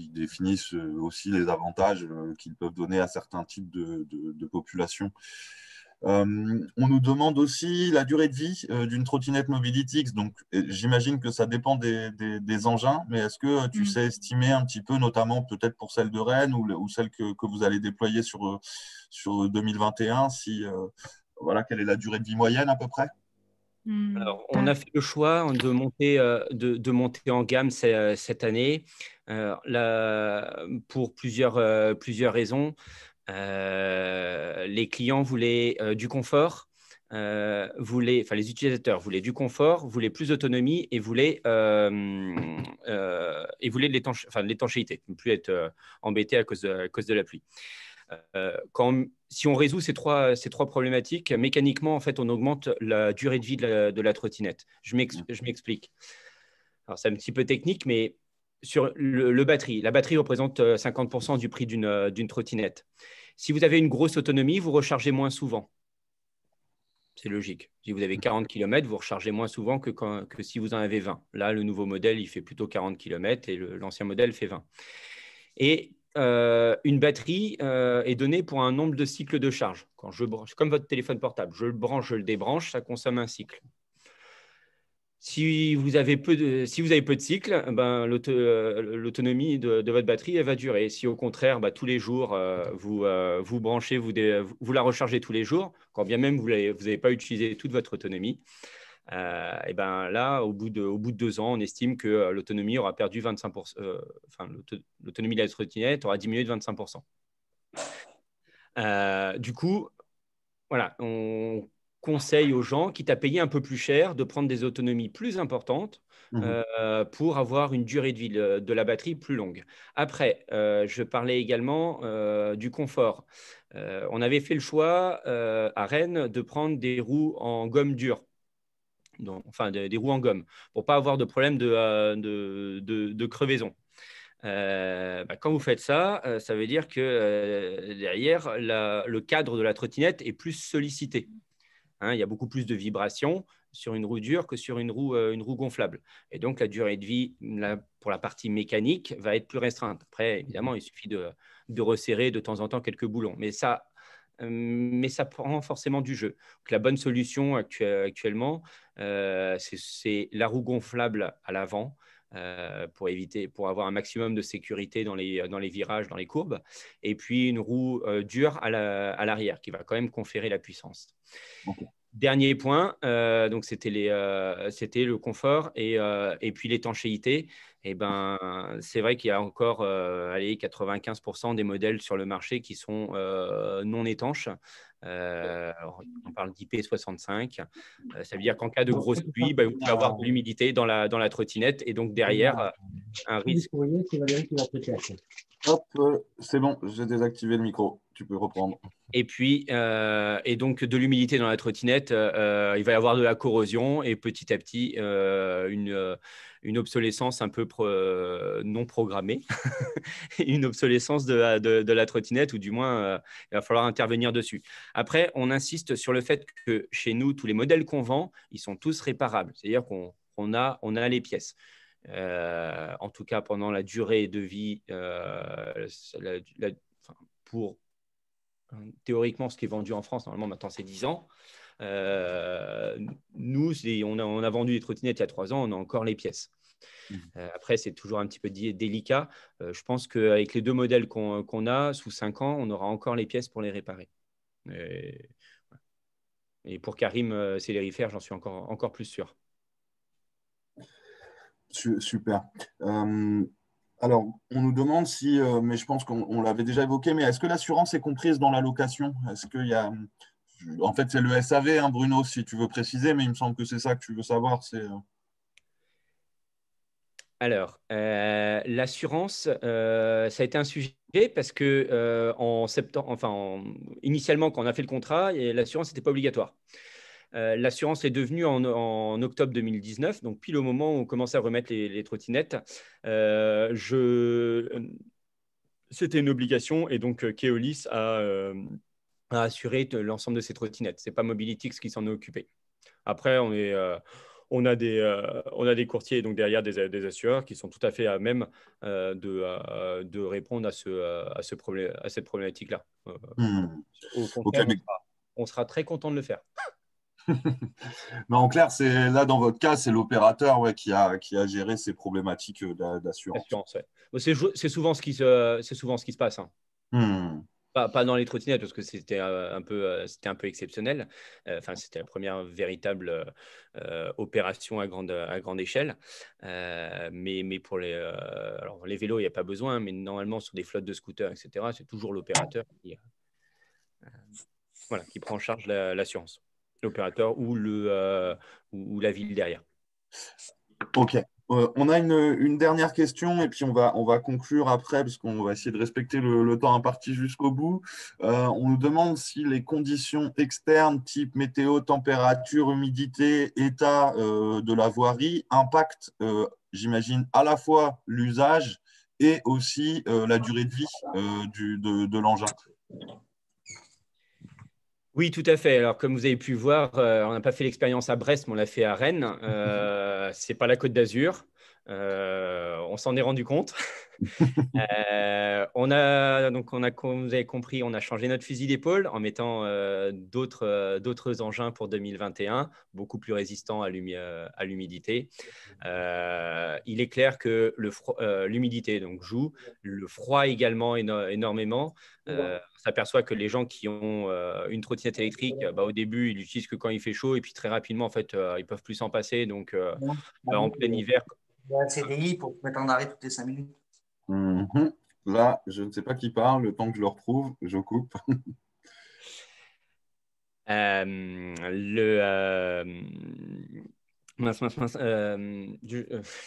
définissent aussi les avantages qu'ils peuvent donner à certains types de populations. On nous demande aussi la durée de vie d'une trottinette Mobilitix. Donc, j'imagine que ça dépend des engins, mais est-ce que tu sais estimer un petit peu, notamment peut-être pour celle de Rennes ou celle que vous allez déployer sur 2021, voilà, quelle est la durée de vie moyenne à peu près? Alors, on a fait le choix de monter en gamme cette année pour plusieurs raisons. Les clients voulaient du confort, les utilisateurs voulaient du confort, voulaient plus d'autonomie et voulaient de l'étanchéité, ne plus être embêtés à cause de la pluie. Si on résout ces trois problématiques, mécaniquement, en fait, on augmente la durée de vie de la trottinette. Je m'explique. Alors, c'est un petit peu technique, mais sur la batterie représente 50% du prix d'une trottinette. Si vous avez une grosse autonomie, vous rechargez moins souvent. C'est logique. Si vous avez 40 km, vous rechargez moins souvent que si vous en avez 20. Là, le nouveau modèle, il fait plutôt 40 km et l'ancien modèle fait 20. Et une batterie est donnée pour un nombre de cycles de charge. Quand je branche, comme votre téléphone portable, je le branche, je le débranche, ça consomme un cycle. Si vous avez peu de cycles, l'autonomie de votre batterie elle va durer. Si au contraire, tous les jours, vous branchez, vous la rechargez tous les jours, quand bien même vous n'avez pas utilisé toute votre autonomie, Et ben là, au bout de 2 ans, on estime que l'autonomie aura perdu 25%, l'autonomie de la trottinette aura diminué de 25%. Du coup, voilà, on conseille aux gens, quitte à payer un peu plus cher, de prendre des autonomies plus importantes pour avoir une durée de vie de la batterie plus longue. Après, je parlais également du confort. On avait fait le choix à Rennes de prendre des roues en gomme dure. Donc, enfin, des roues en gomme, pour ne pas avoir de problème de crevaison. Quand vous faites ça, ça veut dire que derrière, le cadre de la trottinette est plus sollicité. Il y a beaucoup plus de vibrations sur une roue dure que sur une roue gonflable. Et donc, la durée de vie, pour la partie mécanique, va être plus restreinte. Après, évidemment, il suffit de resserrer de temps en temps quelques boulons. Mais ça prend forcément du jeu. Donc, la bonne solution actuellement, c'est la roue gonflable à l'avant pour avoir un maximum de sécurité dans les virages, dans les courbes, et puis une roue dure à l'arrière qui va quand même conférer la puissance. Okay. Dernier point, donc c'était le confort et puis l'étanchéité. Et ben, c'est vrai qu'il y a encore 95% des modèles sur le marché qui sont non étanches. Alors, on parle d'IP65. Ça veut dire qu'en cas de grosse pluie, vous pouvez avoir de l'humidité dans la trottinette et donc derrière, un risque. Hop, c'est bon, j'ai désactivé le micro. Tu peux reprendre. Et puis, et donc de l'humidité dans la trottinette, il va y avoir de la corrosion et petit à petit une obsolescence un peu non programmée, une obsolescence de la trottinette, ou du moins il va falloir intervenir dessus. Après, on insiste sur le fait que chez nous, tous les modèles qu'on vend, ils sont tous réparables, c'est-à-dire qu'on a les pièces. En tout cas, pendant la durée de vie, pour théoriquement, ce qui est vendu en France, normalement, maintenant, c'est 10 ans. Nous, on a vendu des trottinettes il y a 3 ans, on a encore les pièces. Après, c'est toujours un petit peu délicat. Je pense qu'avec les 2 modèles qu'on a, sous 5 ans, on aura encore les pièces pour les réparer. Et pour Karim Célérifère, j'en suis encore plus sûr. Super. Alors, on nous demande si, mais je pense qu'on l'avait déjà évoqué, mais est-ce que l'assurance est comprise dans la location? Est-ce qu'il y a… En fait, c'est le SAV, hein, Bruno, si tu veux préciser, mais il me semble que c'est ça que tu veux savoir. Alors, l'assurance, ça a été un sujet parce que en septembre, initialement, quand on a fait le contrat, l'assurance n'était pas obligatoire. L'assurance est devenue en octobre 2019, donc pile au moment où on commençait à remettre les trottinettes. C'était une obligation et donc Keolis a assuré l'ensemble de ces trottinettes. Ce n'est pas Mobilitix qui s'en est occupé. Après, on a des courtiers donc derrière des assureurs qui sont tout à fait à même de répondre à cette problématique-là. Au contraire, Okay. on sera très content de le faire. Mais en clair, là, dans votre cas, c'est l'opérateur qui a géré ces problématiques d'assurance. Ouais. C'est souvent ce qui se passe. Hein. Pas dans les trottinettes parce que c'était un peu exceptionnel. C'était la première véritable opération à grande échelle. Mais pour alors les vélos, il n'y a pas besoin, mais normalement sur des flottes de scooters, etc., c'est toujours l'opérateur qui prend en charge l'assurance. L'opérateur ou la ville derrière. Ok. On a une dernière question et puis on va conclure après parce qu'on va essayer de respecter le temps imparti jusqu'au bout. On nous demande si les conditions externes type météo, température, humidité, état de la voirie impactent, j'imagine, à la fois l'usage et aussi la durée de vie de l'engin. Oui, tout à fait. Alors, comme vous avez pu voir, on n'a pas fait l'expérience à Brest, mais on l'a fait à Rennes. Ce n'est pas la Côte d'Azur. On s'en est rendu compte. Comme vous avez compris, on a changé notre fusil d'épaule en mettant d'autres engins pour 2021, beaucoup plus résistants à l'humidité. Il est clair que l'humidité joue, le froid également énormément. On s'aperçoit que les gens qui ont une trottinette électrique, au début, ils l'utilisent que quand il fait chaud et puis très rapidement, en fait, ils peuvent plus s'en passer. Donc, en plein hiver. Il y a un CDI pour te mettre en arrêt toutes les 5 minutes. Là, je ne sais pas qui parle. Le temps que je le retrouve, je coupe.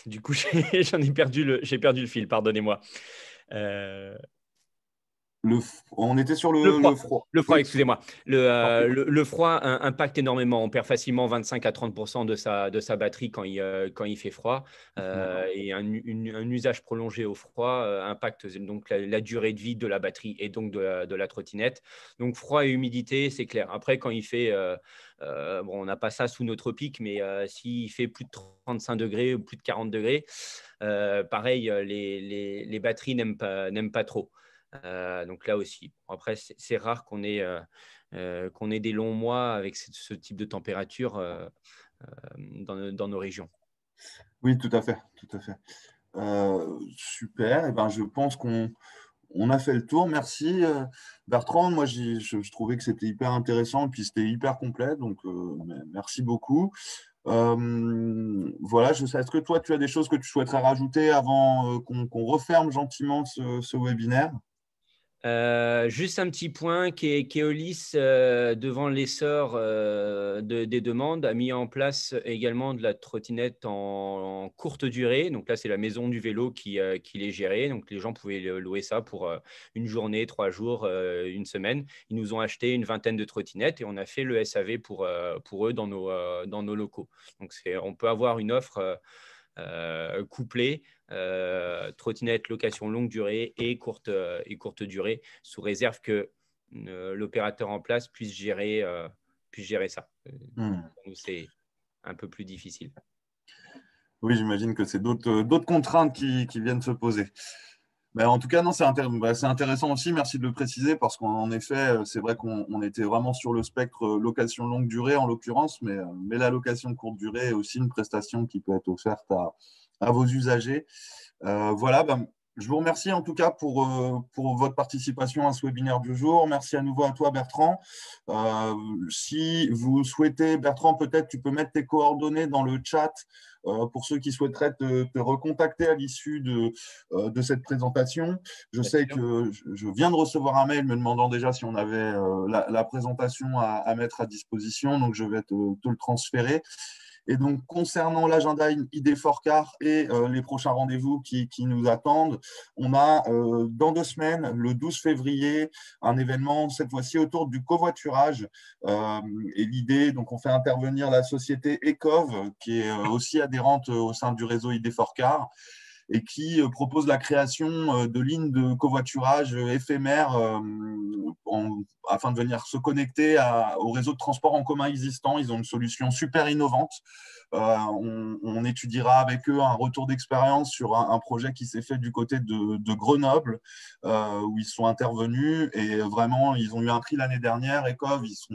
Du coup, j'ai perdu le fil, pardonnez-moi. On était sur le froid. Le froid, excusez-moi. Le froid impacte énormément. On perd facilement 25 à 30% de sa batterie quand il fait froid. Et un usage prolongé au froid impacte donc la durée de vie de la batterie et donc de la trottinette. Donc froid et humidité, c'est clair. Après, quand il fait… on n'a pas ça sous nos tropiques, mais s'il fait plus de 35 degrés ou plus de 40 degrés, pareil, les batteries n'aiment pas trop. Donc là aussi, après, c'est rare qu'on ait des longs mois avec ce type de température dans nos régions. Oui, tout à fait. Super. Et ben, je pense qu'on a fait le tour. Merci Bertrand. Moi, je trouvais que c'était hyper intéressant et puis c'était hyper complet. Donc, merci beaucoup. Voilà, je sais. Est-ce que toi, tu as des choses que tu souhaiterais rajouter avant qu'on referme gentiment ce webinaire? Juste un petit point, Keolis, devant l'essor des demandes, a mis en place également de la trottinette en courte durée. Donc là, c'est la maison du vélo qui les gérait. Donc les gens pouvaient louer ça pour une journée, 3 jours, une semaine. Ils nous ont acheté une vingtaine de trottinettes et on a fait le SAV pour eux dans nos locaux. Donc on peut avoir une offre couplée, trottinette, location longue durée et courte durée, sous réserve que l'opérateur en place puisse gérer ça. Pour nous, c'est un peu plus difficile. Oui, j'imagine que c'est d'autres contraintes qui viennent se poser. Ben, en tout cas, non, c'est intéressant aussi, merci de le préciser, parce qu'en effet, c'est vrai qu'on était vraiment sur le spectre location longue durée en l'occurrence, mais la location courte durée est aussi une prestation qui peut être offerte à vos usagers. Voilà, ben, je vous remercie en tout cas pour votre participation à ce webinaire du jour. Merci à nouveau à toi, Bertrand. Si vous souhaitez, Bertrand, peut-être tu peux mettre tes coordonnées dans le chat pour ceux qui souhaiteraient te recontacter à l'issue de cette présentation. Je sais que je viens de recevoir un mail me demandant déjà si on avait la présentation à mettre à disposition, donc je vais te le transférer. Et donc, concernant l'agenda ID4Car et les prochains rendez-vous qui nous attendent, on a dans 2 semaines, le 12 février, un événement cette fois-ci autour du covoiturage. Et l'idée, donc on fait intervenir la société Ecov, qui est aussi adhérente au sein du réseau ID4Car, et qui propose la création de lignes de covoiturage éphémères afin de venir se connecter au réseau de transport en commun existant. Ils ont une solution super innovante. On étudiera avec eux un retour d'expérience sur un projet qui s'est fait du côté de Grenoble, où ils sont intervenus et vraiment, ils ont eu un prix l'année dernière. Ecov, ils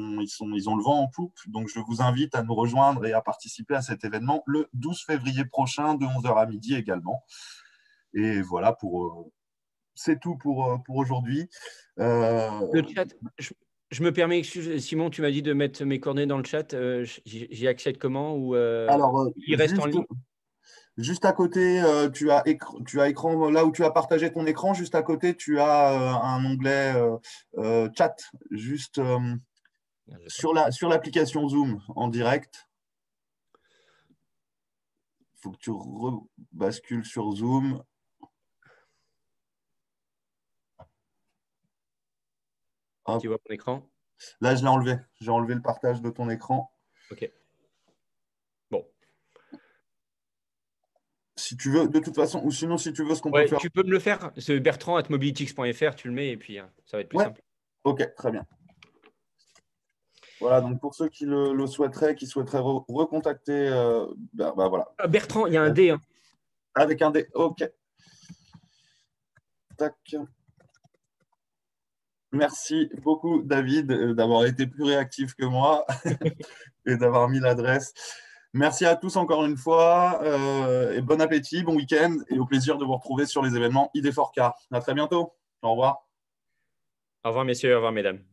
ont le vent en poupe. Donc, je vous invite à nous rejoindre et à participer à cet événement le 12 février prochain de 11h à midi également. Et voilà, c'est tout pour aujourd'hui. Le chat, je me permets, Simon, tu m'as dit de mettre mes coordonnées dans le chat. J'y accède comment ou Alors, il reste en ligne? Juste à côté, tu as écran, là où tu as partagé ton écran, juste à côté, tu as un onglet chat, juste sur l'application Zoom en direct. Il faut que tu rebascules sur Zoom. Hop. Tu vois mon écran? Là, je l'ai enlevé. J'ai enlevé le partage de ton écran. OK. Bon. Si tu veux, de toute façon, ou sinon, si tu veux, ce qu'on peut faire… Tu peux me le faire. C'est bertrand@mobilityx.fr, tu le mets et puis ça va être plus simple. OK, très bien. Voilà, donc pour ceux qui le souhaiteraient, qui souhaiteraient recontacter, voilà. Bertrand, il y a un D. Hein. Avec un dé, ok. Tac. Merci beaucoup, David, d'avoir été plus réactif que moi et d'avoir mis l'adresse. Merci à tous encore une fois et bon appétit, bon week-end et au plaisir de vous retrouver sur les événements ID4Car. À très bientôt. Au revoir. Au revoir, messieurs, au revoir, mesdames.